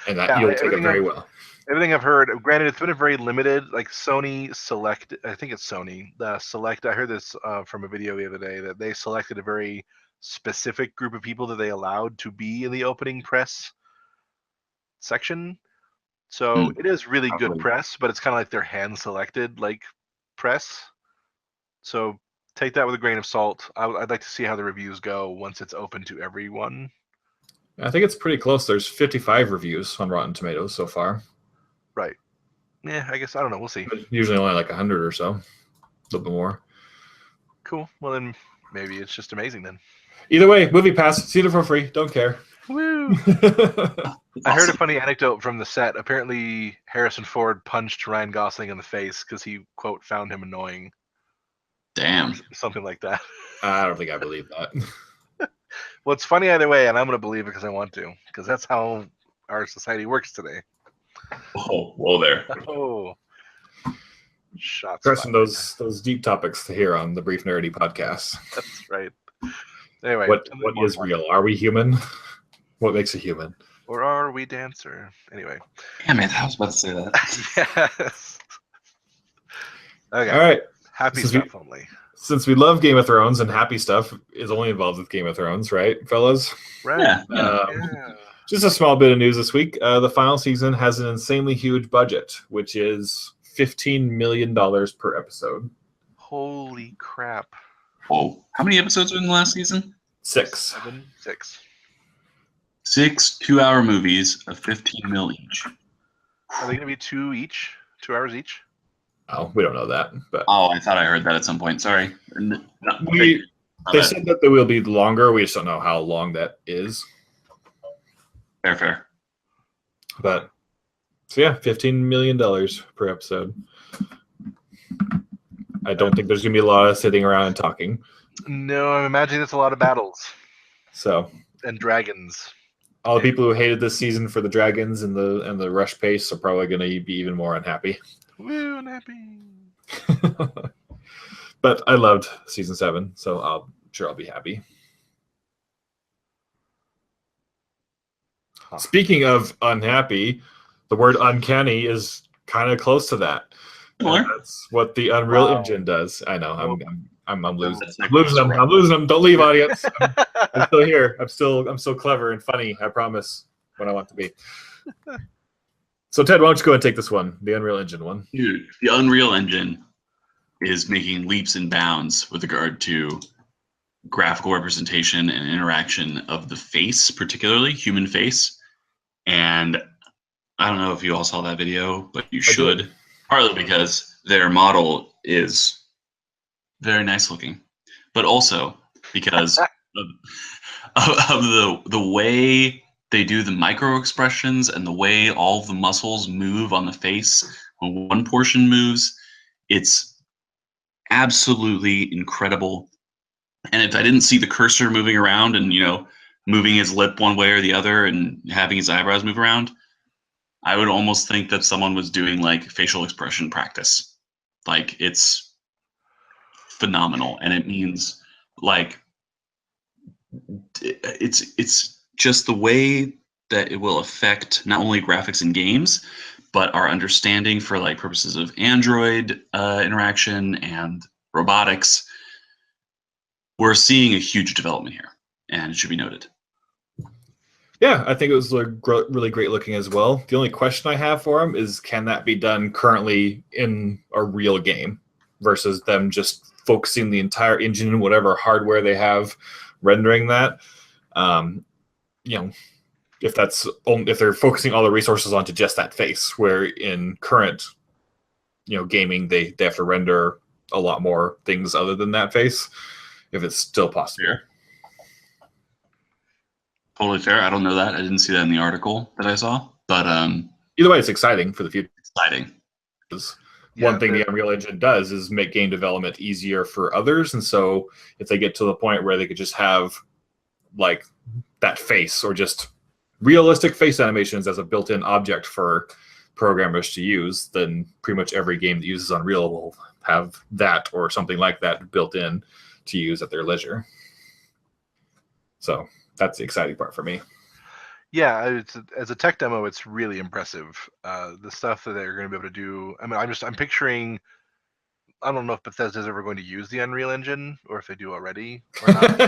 And that you'll take it very well. Everything I've heard, granted, it's been a very limited, like Sony Select. I think it's Sony. The Select. I heard this from a video the other day that they selected a very specific group of people that they allowed to be in the opening press section. So it is really good press, but it's kind of like their hand-selected like press. So take that with a grain of salt. I'd like to see how the reviews go once it's open to everyone. I think it's pretty close. There's 55 reviews on Rotten Tomatoes so far. Right. Yeah, I guess, I don't know. We'll see. But usually only like 100 or so. A little bit more. Cool. Well, then maybe it's just amazing then. Either way, Movie Pass. See it for free. Don't care. Woo! I heard a funny anecdote from the set. Apparently, Harrison Ford punched Ryan Gosling in the face because he, quote, found him annoying. Damn. Something like that. I don't think I believe that. Well, it's funny either way, and I'm going to believe it because I want to, because that's how our society works today. Oh, whoa there. Oh. Shots Pressing fired. those deep topics to hear on the Brief Nerdy podcast. That's right. Anyway. What is real? Are we human? What makes a human? Or are we dancer? Anyway. Damn it, I was about to say that. Yes. Okay. All right. Happy stuff only. Since we love Game of Thrones and happy stuff is only involved with Game of Thrones, right, fellas? Right. Yeah. Just a small bit of news this week. The final season has an insanely huge budget, which is $15 million per episode. Holy crap. Whoa. How many episodes are in the last season? 6. 6. 6 2-hour movies of 15 mil each. Are they going to be 2 each? 2 hours each? Oh, we don't know that. But Oh, I thought I heard that at some point. Sorry. they said that they will be longer. We just don't know how long that is. Fair. But so yeah, $15 million per episode. I don't think there's gonna be a lot of sitting around and talking. No, I'm imagining it's a lot of battles. So And dragons. all the people who hated this season for the dragons and the rush pace are probably gonna be even more unhappy. Woo, unhappy. But I loved season 7, so I'm sure I'll be happy. Huh. Speaking of unhappy, the word uncanny is kind of close to that. That's what the Unreal Engine does. I know. I'm losing. I'm losing them. Don't leave, audience. I'm still here. I'm still clever and funny. I promise. What I want to be. So Ted, why don't you go and take this one, the Unreal Engine one? Dude, the Unreal Engine is making leaps and bounds with regard to graphical representation and interaction of the face, particularly human face. And I don't know if you all saw that video, but you should. Partly because their model is very nice looking, but also because of the way they do the micro expressions and the way all the muscles move on the face when one portion moves, it's absolutely incredible. And if I didn't see the cursor moving around and, moving his lip one way or the other and having his eyebrows move around, I would almost think that someone was doing like facial expression practice. Like, it's phenomenal. And it means like, it's just the way that it will affect not only graphics in games, but our understanding for like purposes of Android interaction and robotics. We're seeing a huge development here, and it should be noted. Yeah, I think it was really great looking as well. The only question I have for him is, can that be done currently in a real game versus them just focusing the entire engine and whatever hardware they have rendering that? If they're focusing all the resources onto just that face, where in current gaming they have to render a lot more things other than that face, if it's still possible. Fair. Totally fair. I don't know that. I didn't see that in the article that I saw, but either way, it's exciting for the future. Exciting. One thing the Unreal Engine does is make game development easier for others, and so if they get to the point where they could just have like that face or just realistic face animations as a built-in object for programmers to use, then pretty much every game that uses Unreal will have that or something like that built in to use at their leisure. So that's the exciting part for me. Yeah, as a tech demo, it's really impressive. The stuff that they're going to be able to do. I mean, I'm picturing. I don't know if Bethesda's ever going to use the Unreal Engine, or if they do already or not.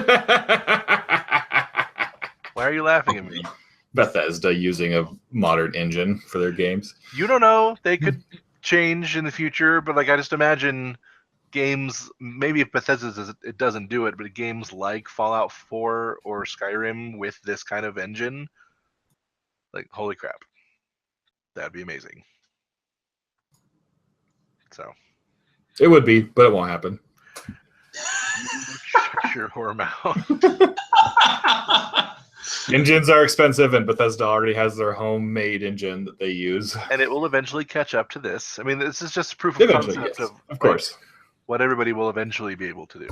Why are you laughing at me? Bethesda using a modern engine for their games. You don't know. They could change in the future, but like I just imagine games, maybe if Bethesda it doesn't do it, but games like Fallout 4 or Skyrim with this kind of engine, like holy crap, that'd be amazing. So it would be, but it won't happen. Shut your whore mouth. Engines are expensive, and Bethesda already has their homemade engine that they use. And it will eventually catch up to this. I mean, this is just proof of concept of course, what everybody will eventually be able to do.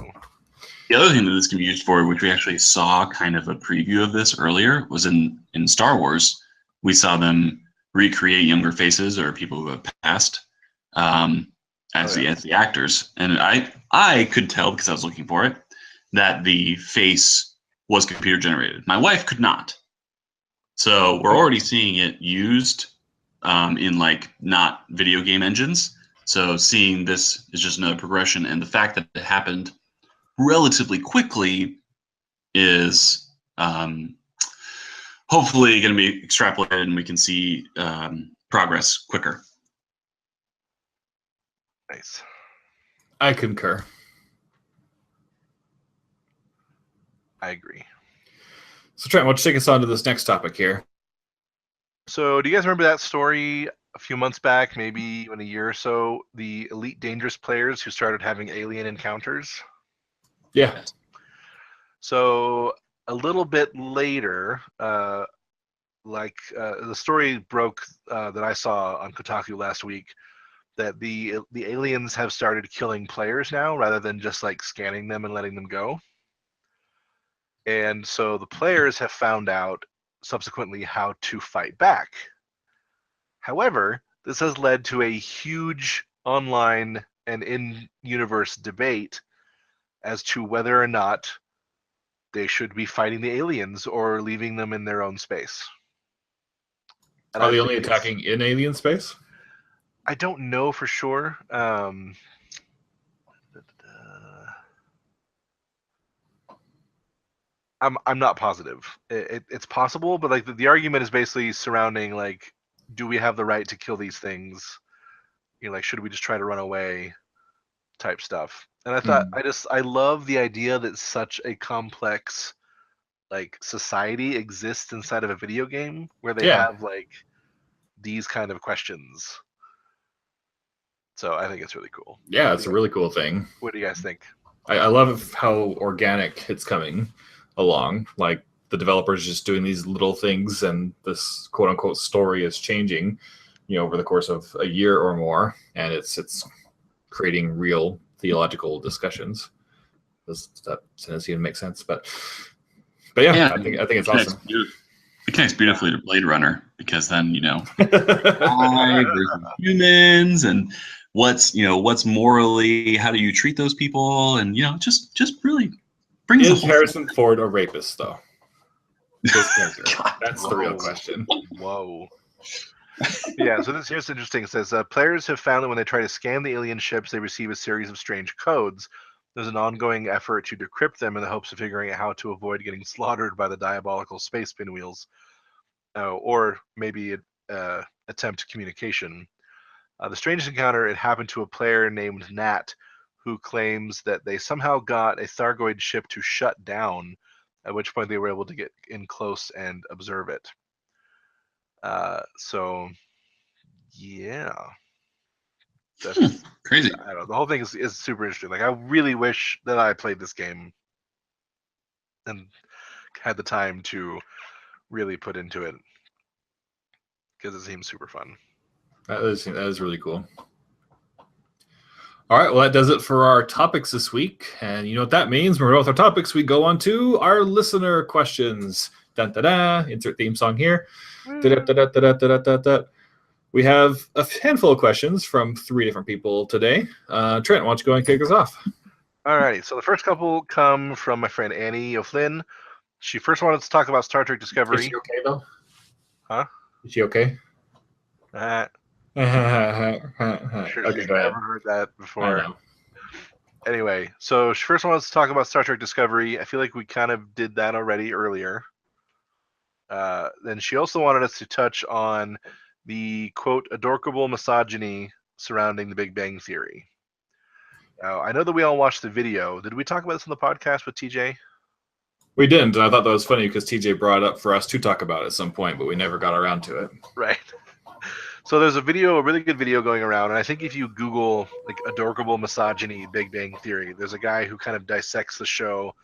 The other thing that this can be used for, which we actually saw kind of a preview of this earlier, was in Star Wars. We saw them recreate younger faces or people who have passed as the actors. And I could tell, because I was looking for it, that the face was computer generated. My wife could not. So we're already seeing it used in like not video game engines. So seeing this is just another progression, and the fact that it happened relatively quickly is hopefully going to be extrapolated, and we can see progress quicker. Nice. I concur. I agree. So Trent, why don't you take us on to this next topic here? So do you guys remember that story a few months back, maybe even a year or so, the Elite Dangerous players who started having alien encounters? Yeah. So a little bit later, the story broke that I saw on Kotaku last week, that the aliens have started killing players now rather than just like scanning them and letting them go. And so the players have found out subsequently how to fight back. However, this has led to a huge online and in-universe debate as to whether or not they should be fighting the aliens or leaving them in their own space. And are they only attacking in alien space? I don't know for sure. I'm not positive. It's possible, but like the argument is basically surrounding like, do we have the right to kill these things? Like, should we just try to run away? Type stuff. And I thought I love the idea that such a complex like society exists inside of a video game where they have like these kind of questions. So I think it's really cool. Yeah, it's a really cool thing. What do you guys think? I love how organic it's coming along. Like the developers just doing these little things, and this quote unquote story is changing, over the course of a year or more, and it's creating real theological discussions. Does that sentence even make sense? But yeah, I think it's awesome. It connects beautifully to Blade Runner, because then AI versus humans, and what's morally, how do you treat those people, and just really brings Is Harrison Ford a rapist though? His character. That's the real question. Whoa. Yeah, so here's interesting. It says players have found that when they try to scan the alien ships, they receive a series of strange codes. There's an ongoing effort to decrypt them in the hopes of figuring out how to avoid getting slaughtered by the diabolical space pinwheels, or maybe attempt communication. The strangest encounter, it happened to a player named Nat, who claims that they somehow got a Thargoid ship to shut down, at which point they were able to get in close and observe it. So, yeah. That's crazy. I don't know. The whole thing is super interesting. Like, I really wish that I played this game and had the time to really put into it, because it seems super fun. That is really cool. All right, well, that does it for our topics this week. And you know what that means? When we're done with our topics, we go on to our listener questions. Dun, da, da. Insert theme song here. Da, da, da, da, da, da, da, da. We have a handful of questions from 3 different people today. Trent, why don't you go and kick us off? All right, so the first couple come from my friend Annie O'Flynn. She first wanted to talk about Star Trek Discovery. Is she okay, though? Huh? Is she okay? Sure, Okay, go ahead. Never heard that I before. know. Anyway, so she first wants to talk about Star Trek Discovery. I feel like we kind of did that already earlier. Then she also wanted us to touch on the, quote, adorkable misogyny surrounding the Big Bang Theory. Now, I know that we all watched the video. Did we talk about this on the podcast with TJ? We didn't, and I thought that was funny because TJ brought it up for us to talk about it at some point, but we never got around to it. Right. So there's a really good video going around, and I think if you Google like adorkable misogyny Big Bang Theory, there's a guy who kind of dissects the show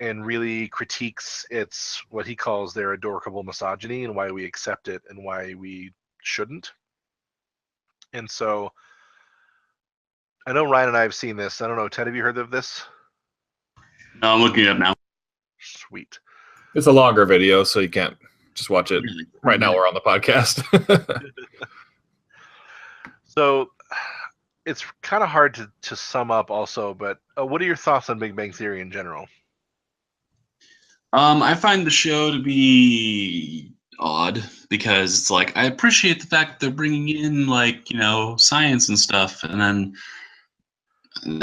and really critiques its, what he calls their adorkable misogyny, and why we accept it and why we shouldn't. And so I know Ryan and I have seen this. I don't know, Ted, have you heard of this? No, I'm looking it up now. Sweet. It's a longer video, so you can't just watch it. Right now we're on the podcast. So it's kind of hard to sum up also, but what are your thoughts on Big Bang Theory in general? I find the show to be odd, because it's like, I appreciate the fact that they're bringing in science and stuff, and then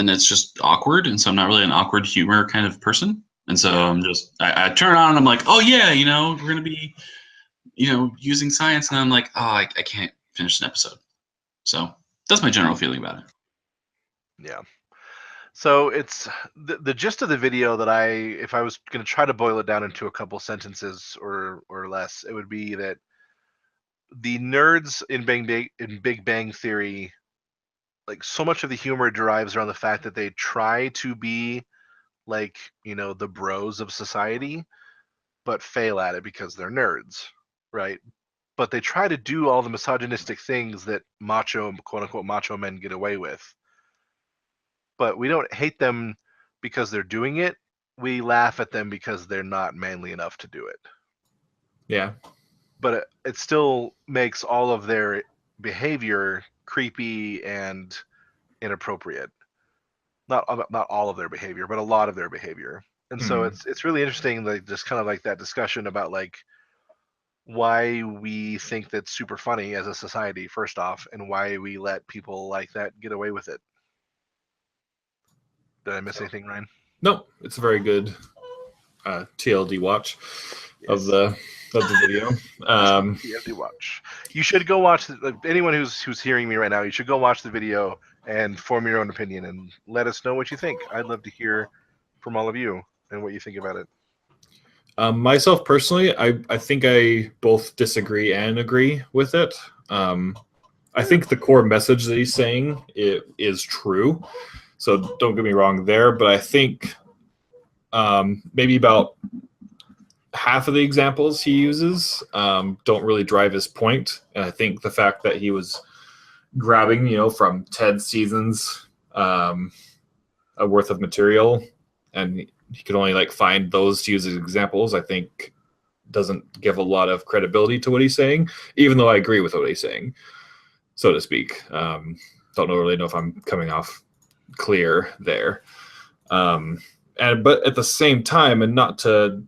it's just awkward, and so I'm not really an awkward humor kind of person, and so I turn on and I'm like, oh yeah, we're gonna be using science, and I'm like, oh, I can't finish an episode. So that's my general feeling about it. Yeah. So it's the gist of the video that if I was going to try to boil it down into a couple sentences or less, it would be that the nerds in Big Bang Theory, like, so much of the humor derives around the fact that they try to be like, the bros of society, but fail at it because they're nerds, right? But they try to do all the misogynistic things that quote unquote macho men get away with. But we don't hate them because they're doing it. We laugh at them because they're not manly enough to do it. Yeah. But it still makes all of their behavior creepy and inappropriate. Not all of their behavior, but a lot of their behavior. And so it's really interesting, like, just kind of like that discussion about like why we think that's super funny as a society, first off, and why we let people like that get away with it. Did I miss anything, Ryan? No, it's a very good TLD watch of the video. TLD watch. You should go watch. Anyone who's hearing me right now, you should go watch the video and form your own opinion and let us know what you think. I'd love to hear from all of you and what you think about it. Myself personally, I think I both disagree and agree with it. I think the core message that he's saying is true. So don't get me wrong there, but I think maybe about half of the examples he uses don't really drive his point. And I think the fact that he was grabbing, from 10 seasons worth of material, and he could only find those to use as examples, I think doesn't give a lot of credibility to what he's saying, even though I agree with what he's saying, so to speak. Don't really know if I'm coming off clear there. But at the same time, and not to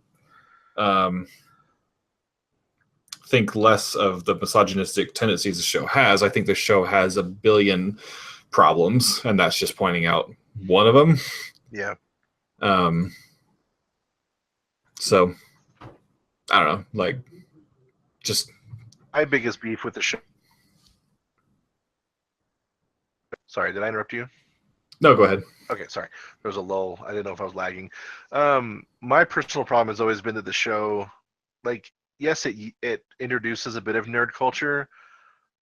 think less of the misogynistic tendencies the show has, I think the show has a billion problems, and that's just pointing out one of them. Yeah. So I don't know, just my biggest beef with the show. Sorry, did I interrupt you? No, go ahead. Okay, sorry. There was a lull. I didn't know if I was lagging. My personal problem has always been that the show, yes, it introduces a bit of nerd culture,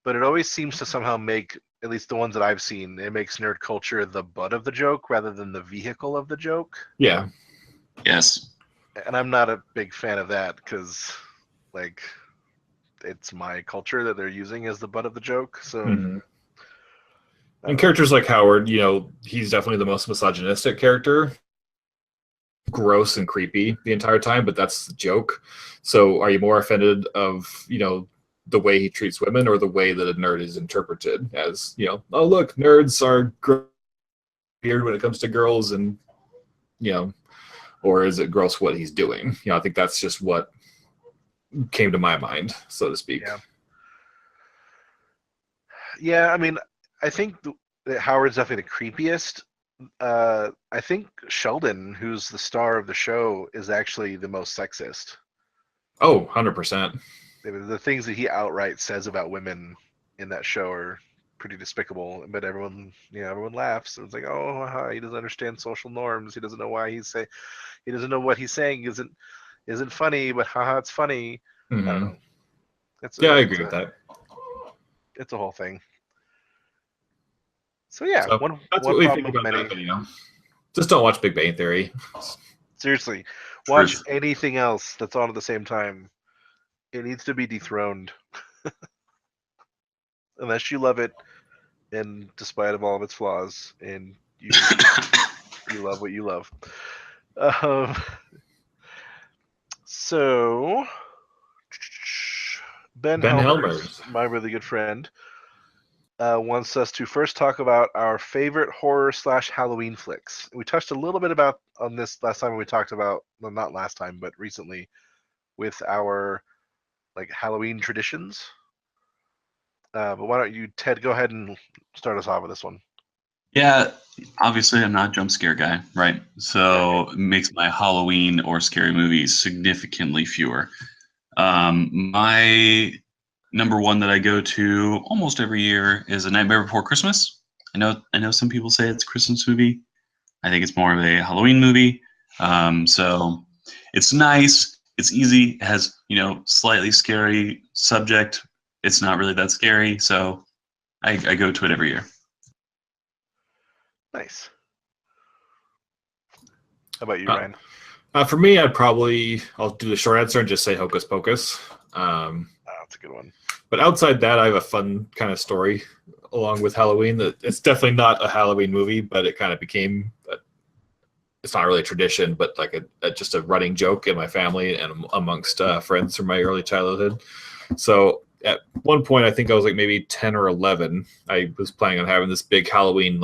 but it always seems to somehow make, at least the ones that I've seen, it makes nerd culture the butt of the joke rather than the vehicle of the joke. Yeah. Yes. And I'm not a big fan of that because, it's my culture that they're using as the butt of the joke. So. Mm-hmm. And characters like Howard, he's definitely the most misogynistic character. Gross and creepy the entire time, but that's the joke. So are you more offended of, the way he treats women, or the way that a nerd is interpreted as, oh, look, nerds are weird when it comes to girls, and, or is it gross what he's doing? I think that's just what came to my mind, so to speak. Yeah. Yeah, I mean, I think that Howard's definitely the creepiest. I think Sheldon, who's the star of the show, is actually the most sexist. Oh, 100%. The things that he outright says about women in that show are pretty despicable, but everyone laughs. It's like, oh, he doesn't understand social norms. He doesn't know why he doesn't know what he's saying isn't funny, but haha, it's funny. Mm-hmm. I don't know. I agree with that. It's a whole thing. So yeah, so that's what we think about that video. Just don't watch Big Bang Theory. Seriously, watch anything else that's on at the same time. It needs to be dethroned, unless you love it, and despite of all of its flaws, and you love what you love. So Ben Helmers, my really good friend, wants us to first talk about our favorite horror / Halloween flicks. We touched a little bit on this last time when we talked about, well, not last time, but recently, with our Halloween traditions. But why don't you, Ted, go ahead and start us off with this one. Yeah, obviously I'm not a jump scare guy, right? So it makes my Halloween or scary movies significantly fewer. My number one that I go to almost every year is A Nightmare Before Christmas. I know some people say it's a Christmas movie. I think it's more of a Halloween movie. So it's nice. It's easy. It has, slightly scary subject. It's not really that scary. So I go to it every year. Nice. How about you, Ryan? For me, I'll do the short answer and just say Hocus Pocus. That's a good one. But outside that, I have a fun kind of story along with Halloween. That it's definitely not a Halloween movie, but it kind of became. It's not really a tradition, but just a running joke in my family and amongst friends from my early childhood. So at one point, I think I was maybe 10 or 11. I was planning on having this big Halloween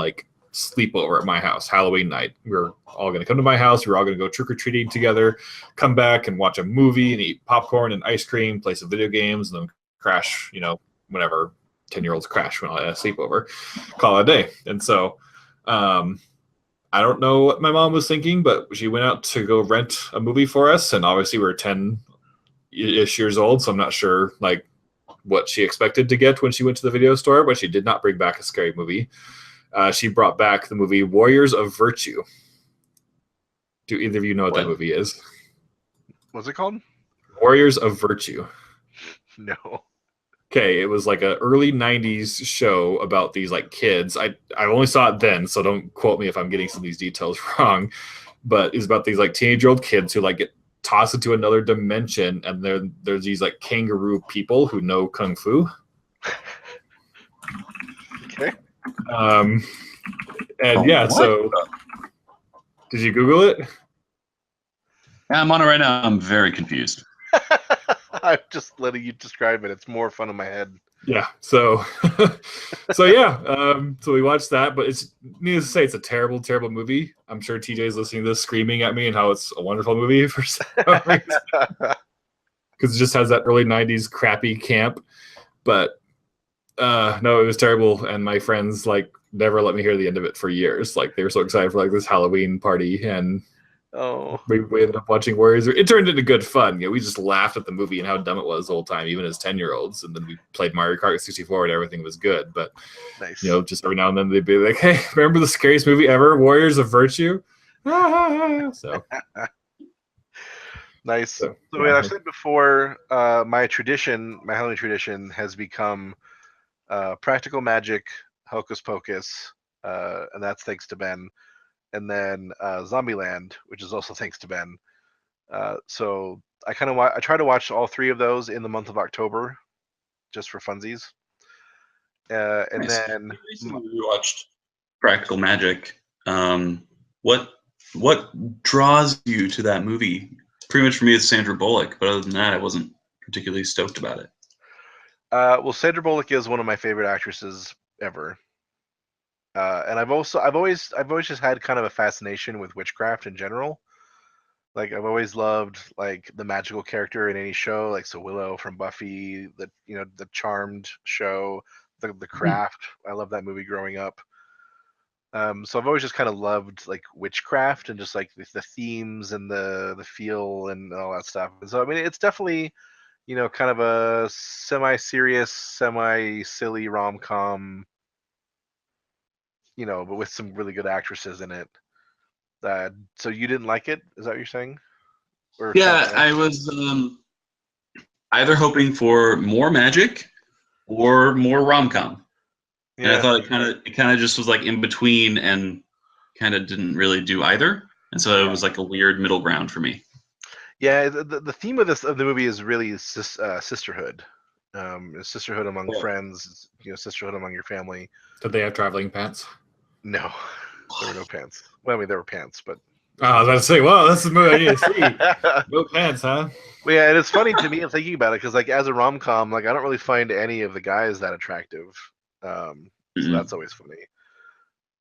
sleepover at my house, Halloween night. We were all going to come to my house. We were all going to go trick-or-treating together, come back and watch a movie and eat popcorn and ice cream, play some video games, and then crash, whenever 10-year-olds crash when I had a sleepover, call it a day. And so I don't know what my mom was thinking, but she went out to go rent a movie for us. And obviously we were 10-ish years old, so I'm not sure what she expected to get when she went to the video store, but she did not bring back a scary movie. She brought back the movie Warriors of Virtue. Do either of you know what that movie is? What's it called? Warriors of Virtue. No. Okay, it was like a early '90s show about these like kids. I only saw it then, so don't quote me if I'm getting some of these details wrong. But it's about these like teenage-year-old kids who like get tossed into another dimension, and there's these like kangaroo people who know kung fu. Okay. And yeah, What? so did you Google it? Yeah, I'm on it right now. I'm very confused. I'm just letting you describe it. It's more fun in my head. Yeah. So, so we watched that, but it's needless to say, it's a terrible, terrible movie. I'm sure TJ's listening to this, screaming at me and how it's a wonderful movie for some reason, because it just has that early '90s crappy camp. But no, it was terrible, and my friends like never let me hear the end of it for years. Like they were so excited for like this Halloween party, and Oh, we ended up watching Warriors. It turned into good fun. You know, we just laughed at the movie and how dumb it was the whole time, even as 10-year-olds. And then we played Mario Kart 64 and everything was good. But nice. you know, just every now and then they'd be like, "Hey, remember the scariest movie ever, Warriors of Virtue?" So Nice. So, So yeah. I've said before, my Halloween tradition has become practical magic, hocus pocus, and that's thanks to Ben. And then Zombieland, which is also thanks to Ben. So I try to watch all three of those in the month of October, just for funsies. And Nice. then We recently watched Practical Magic. What draws you to that movie? Pretty much for me, it's Sandra Bullock, but other than that, I wasn't particularly stoked about it. well, Sandra Bullock is one of my favorite actresses ever. And I've always just had kind of a fascination with witchcraft in general. Like I've always loved like the magical character in any show, like so Willow from Buffy, the Charmed show, the Craft. I love that movie growing up. So I've always just kind of loved like witchcraft and just like the themes and the feel and all that stuff. And so I mean, it's definitely kind of a semi-serious, semi-silly rom-com. But with some really good actresses in it. So you didn't like it? Is that what you're saying? Or Yeah, I was either hoping for more magic or more rom-com. And I thought it kind of just was like in between and kind of didn't really do either. And so it was like a weird middle ground for me. Yeah, the theme of the movie is really sisterhood. Sisterhood among friends, sisterhood among your family. Did they have traveling pants? No, there were no pants. Well, I mean, there were pants, but I was about to say, well, that's the movie I need to see. No pants, huh? Well, yeah, and it's funny to me thinking about it because, like, as a rom com, like, I don't really find any of the guys that attractive. So that's always funny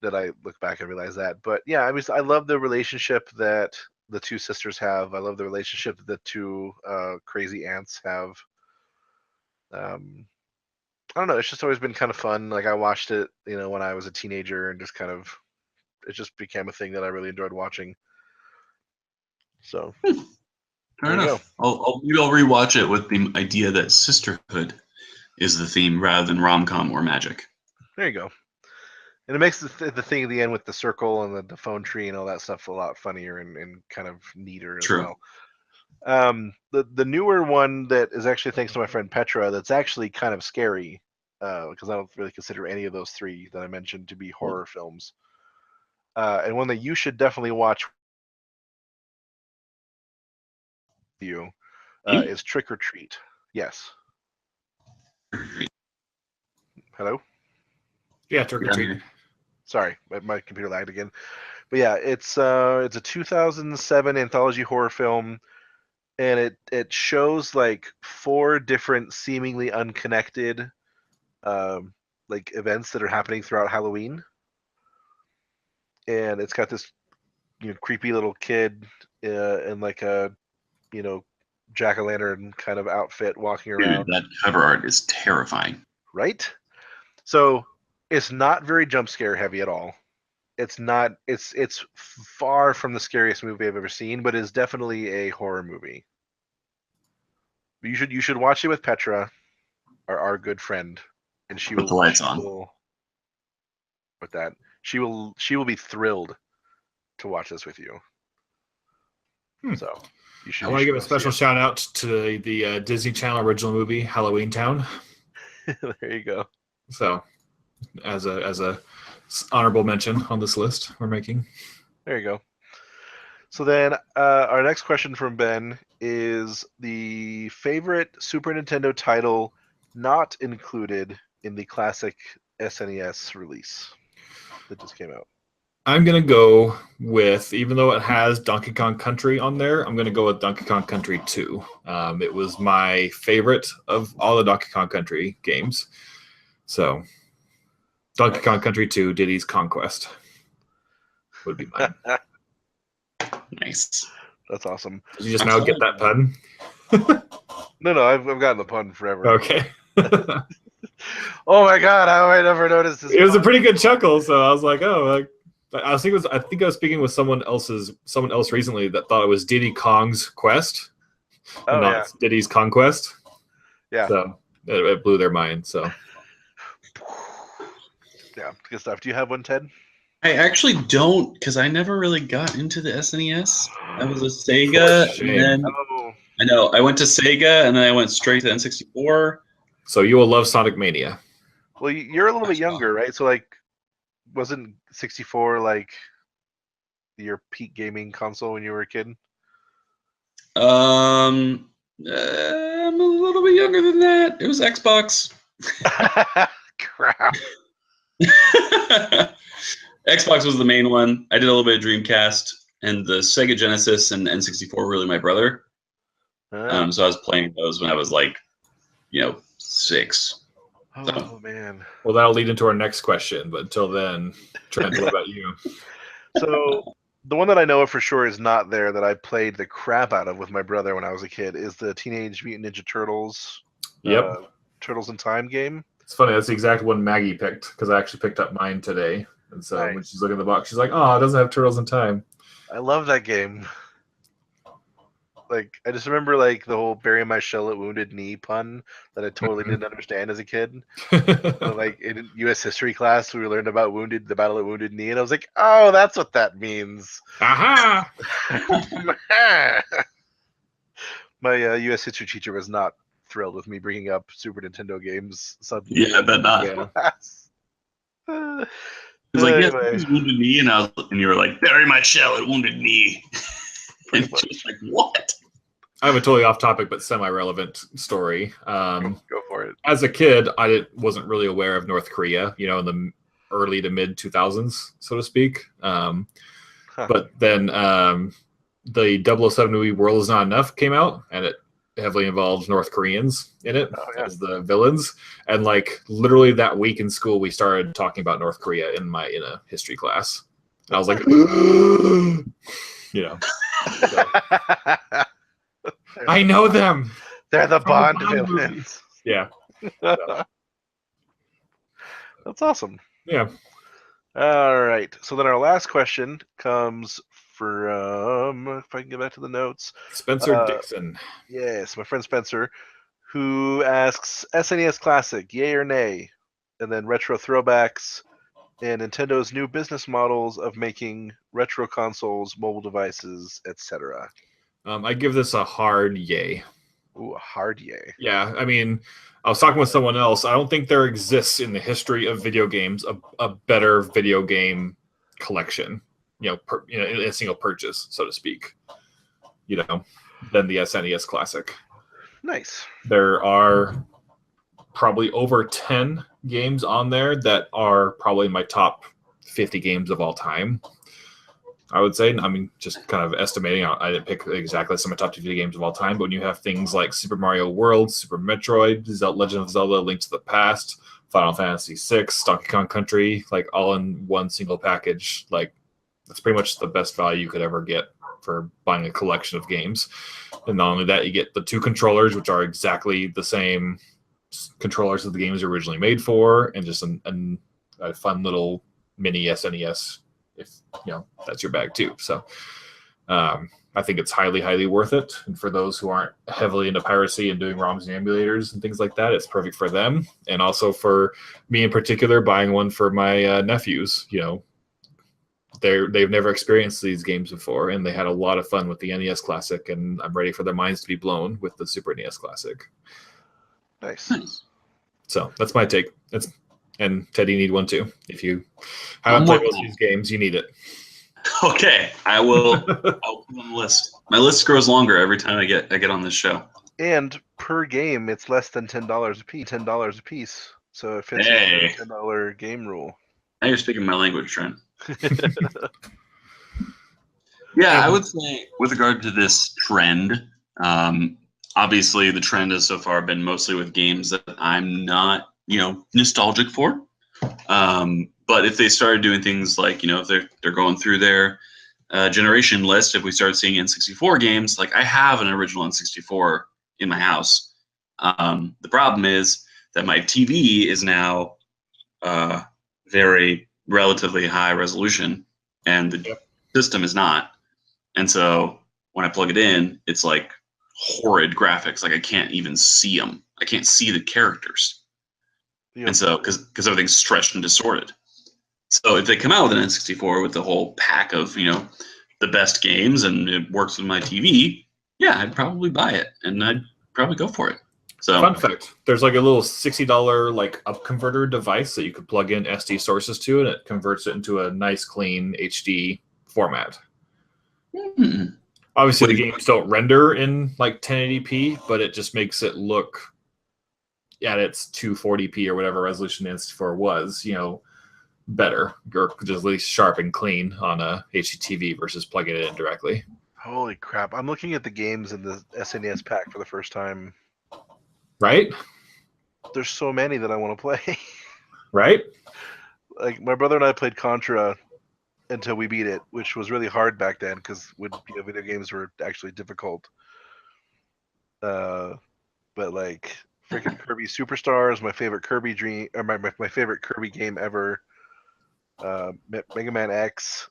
that I look back and realize that. But yeah, I love the relationship that the two sisters have. I love the relationship that the two crazy aunts have. I don't know. It's just always been kind of fun. Like I watched it, when I was a teenager, and just kind of, it just became a thing that I really enjoyed watching. So, Fair enough. Maybe I'll rewatch it with the idea that sisterhood is the theme rather than rom-com or magic. There you go. And it makes the thing at the end with the circle and the phone tree and all that stuff a lot funnier and kind of neater as well. The newer one that is actually thanks to my friend Petra, that's actually kind of scary because I don't really consider any of those three that I mentioned to be horror films. And one that you should definitely watch is Trick or Treat. Yes. Hello? Yeah, Trick or Treat. Sorry, my computer lagged again. But yeah, it's a 2007 anthology horror film, and it shows like 4 different seemingly unconnected like events that are happening throughout Halloween. And it's got this creepy little kid in like a jack-o'-lantern kind of outfit walking around. Dude, that cover art is terrifying. Right? So it's not very jump scare heavy at all. It's not. It's far from the scariest movie I've ever seen, but it's definitely a horror movie. You should watch it with Petra, our good friend, and she will Put the lights on. With that, she will be thrilled to watch this with you. So you should. I want to give a special shout out to the Disney Channel original movie Halloween Town. There you go. So, as a honorable mention on this list we're making. There you go. So then, our next question from Ben is the favorite Super Nintendo title not included in the classic SNES release that just came out. I'm gonna go with, even though it has Donkey Kong Country on there, I'm gonna go with Donkey Kong Country 2. It was my favorite of all the Donkey Kong Country games. So, Donkey Kong Country 2, Diddy's Conquest would be mine. Nice. That's awesome. Did you just now get that pun? No, I've gotten the pun forever. Okay. Oh my god, how have I never noticed this? It was a pun? pretty good chuckle, so I was like, oh, I think I was speaking with someone else recently that thought it was Diddy Kong's Quest, Oh, not yeah. Diddy's Conquest. Yeah. So it blew their mind. So Yeah, good stuff. Do you have one, Ted? I actually don't, because I never really got into the SNES. I was a Sega, Shame. and then Oh, I know I went to Sega, and then I went straight to N64. So you will love Sonic Mania. well, you're a little bit younger, right? So, like, wasn't 64 like your peak gaming console when you were a kid? I'm a little bit younger than that. It was Xbox. Crap. Xbox was the main one. I did a little bit of Dreamcast, and the Sega Genesis and N64 were really my brother. So I was playing those when I was like, 6. Oh man. Well, that'll lead into our next question. But until then, Trent, what about you? So the one that I know for sure is not there that I played the crap out of with my brother when I was a kid is the Teenage Mutant Ninja Turtles. Yep. Turtles in Time game. It's funny. That's the exact one Maggie picked because I actually picked up mine today. And so when Nice. she's looking at the box, she's like, "Oh, it doesn't have Turtles in Time." I love that game. Like, I just remember like the whole bury my shell at Wounded Knee pun that I totally didn't understand as a kid. But, like in U.S. history class, we learned about the Battle at Wounded Knee, and I was like, "Oh, that's what that means." Aha! My U.S. history teacher was not thrilled with me bringing up Super Nintendo games. Yeah, I bet not. Yeah. Class. It was like, yes, Anyway. this is Wounded Knee, and you were like, bury my shell at Wounded Knee. And Pretty just like, what? I have a totally off-topic but semi-relevant story. Go for it. As a kid, I wasn't really aware of North Korea, in the early to mid 2000s, so to speak. But then the 007 movie World Is Not Enough came out, and it heavily involves North Koreans in it as the villains. And like literally that week in school, we started talking about North Korea in a history class. And I was like, so, I know them. They're the Bond Bond villains. Yeah. That's awesome. Yeah. All right. So then our last question comes from, if I can get back to the notes. Spencer Dixon. Yes, my friend Spencer, who asks SNES Classic, yay or nay? And then retro throwbacks and Nintendo's new business models of making retro consoles, mobile devices, etc. I give this a hard yay. Ooh, a hard yay. Yeah, I mean, I was talking with someone else. I don't think there exists in the history of video games a better video game collection, in a single purchase, so to speak, than the SNES Classic. Nice. There are probably over 10 games on there that are probably my top 50 games of all time. I would say. I mean, just kind of estimating. I didn't pick exactly some of my top 50 games of all time, but when you have things like Super Mario World, Super Metroid, Legend of Zelda, Link to the Past, Final Fantasy VI, Donkey Kong Country, like all in one single package, like that's pretty much the best value you could ever get for buying a collection of games. And not only that, you get the 2 controllers, which are exactly the same controllers that the games were originally made for, and just a fun little mini SNES if that's your bag too. So I think it's highly worth it, and for those who aren't heavily into piracy and doing ROMs and emulators and things like that, it's perfect for them. And also for me in particular, buying one for my nephews. They've never experienced these games before, and they had a lot of fun with the NES Classic, and I'm ready for their minds to be blown with the Super NES Classic. Nice. So that's my take. And Teddy, you need one too. If you haven't played most of these games, you need it. Okay, I will. I'll put on the list. My list grows longer every time I get on this show. And per game, it's less than $10 a piece. $10 a piece. So it fits Hey. the $10 game rule. Now you're speaking my language, Trent. Yeah, I would say with regard to this trend, obviously the trend has so far been mostly with games that I'm not, nostalgic for. But if they started doing things like, if they're going through their generation list, if we start seeing N64 games, like I have an original N64 in my house. The problem is that my TV is now very relatively high resolution, and the system is not. And so when I plug it in, it's like horrid graphics. Like I can't even see them. I can't see the characters. Yep. And so because everything's stretched and distorted. So if they come out with an N64 with the whole pack of the best games and it works with my TV, yeah, I'd probably buy it and I'd probably go for it. So fun fact: there's like a little $60 like up converter device that you could plug in SD sources to, and it converts it into a nice, clean HD format. Obviously, the games don't render in like 1080p, but it just makes it look at its 240p or whatever resolution N64 was, better, or just at least sharp and clean on a HDTV versus plugging it in directly. Holy crap! I'm looking at the games in the SNES pack for the first time. Right? There's so many that I want to play. Right? Like my brother and I played Contra until we beat it, which was really hard back then because video games were actually difficult. But like freaking Kirby Superstars, my favorite Kirby dream, or my favorite Kirby game ever. Mega Man X,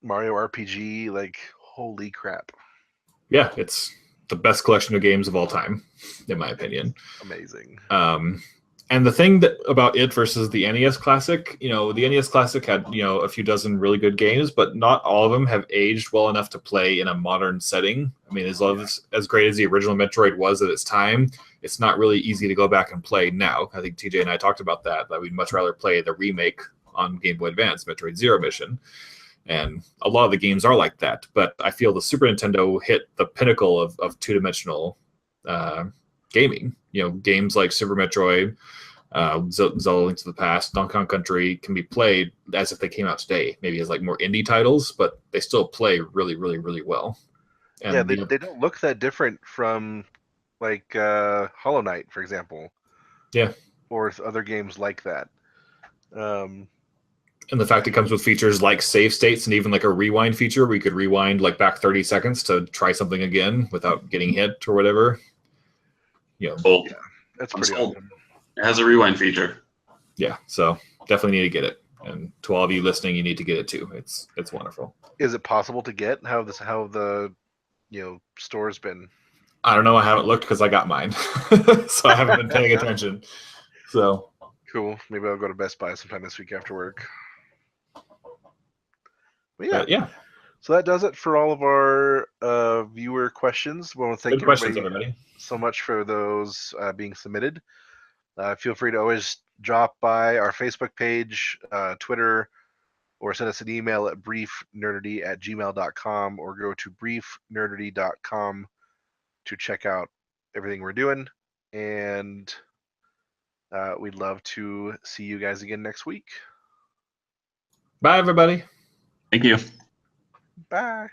Mario RPG, like holy crap! Yeah, it's the best collection of games of all time, in my opinion. Amazing. And the thing about it versus the NES Classic, the NES Classic had, a few dozen really good games, but not all of them have aged well enough to play in a modern setting. I mean, as great as the original Metroid was at its time, it's not really easy to go back and play now. I think TJ and I talked about that we'd much rather play the remake on Game Boy Advance, Metroid Zero Mission. And a lot of the games are like that, but I feel the Super Nintendo hit the pinnacle of two-dimensional gaming. Games like Super Metroid, Zelda Link to the Past, Donkey Kong Country can be played as if they came out today, maybe as like more indie titles, but they still play really, really, really well. And yeah, they don't look that different from like Hollow Knight, for example. Yeah. Or other games like that. And the fact it comes with features like save states and even like a rewind feature where you could rewind like back 30 seconds to try something again without getting hit or whatever. Yeah, that's pretty awesome. It has a rewind feature. Yeah, so definitely need to get it. And to all of you listening, you need to get it too. It's wonderful. Is it possible to get? How the store's been? I don't know. I haven't looked because I got mine, so I haven't been paying attention. So cool. Maybe I'll go to Best Buy sometime this week after work. But yeah. So that does it for all of our viewer questions. We want to thank everybody so much for those being submitted. Feel free to always drop by our Facebook page, Twitter, or send us an email at briefnerdity@gmail.com or go to briefnerdity.com to check out everything we're doing. And we'd love to see you guys again next week. Bye, everybody. Thank you. Bye.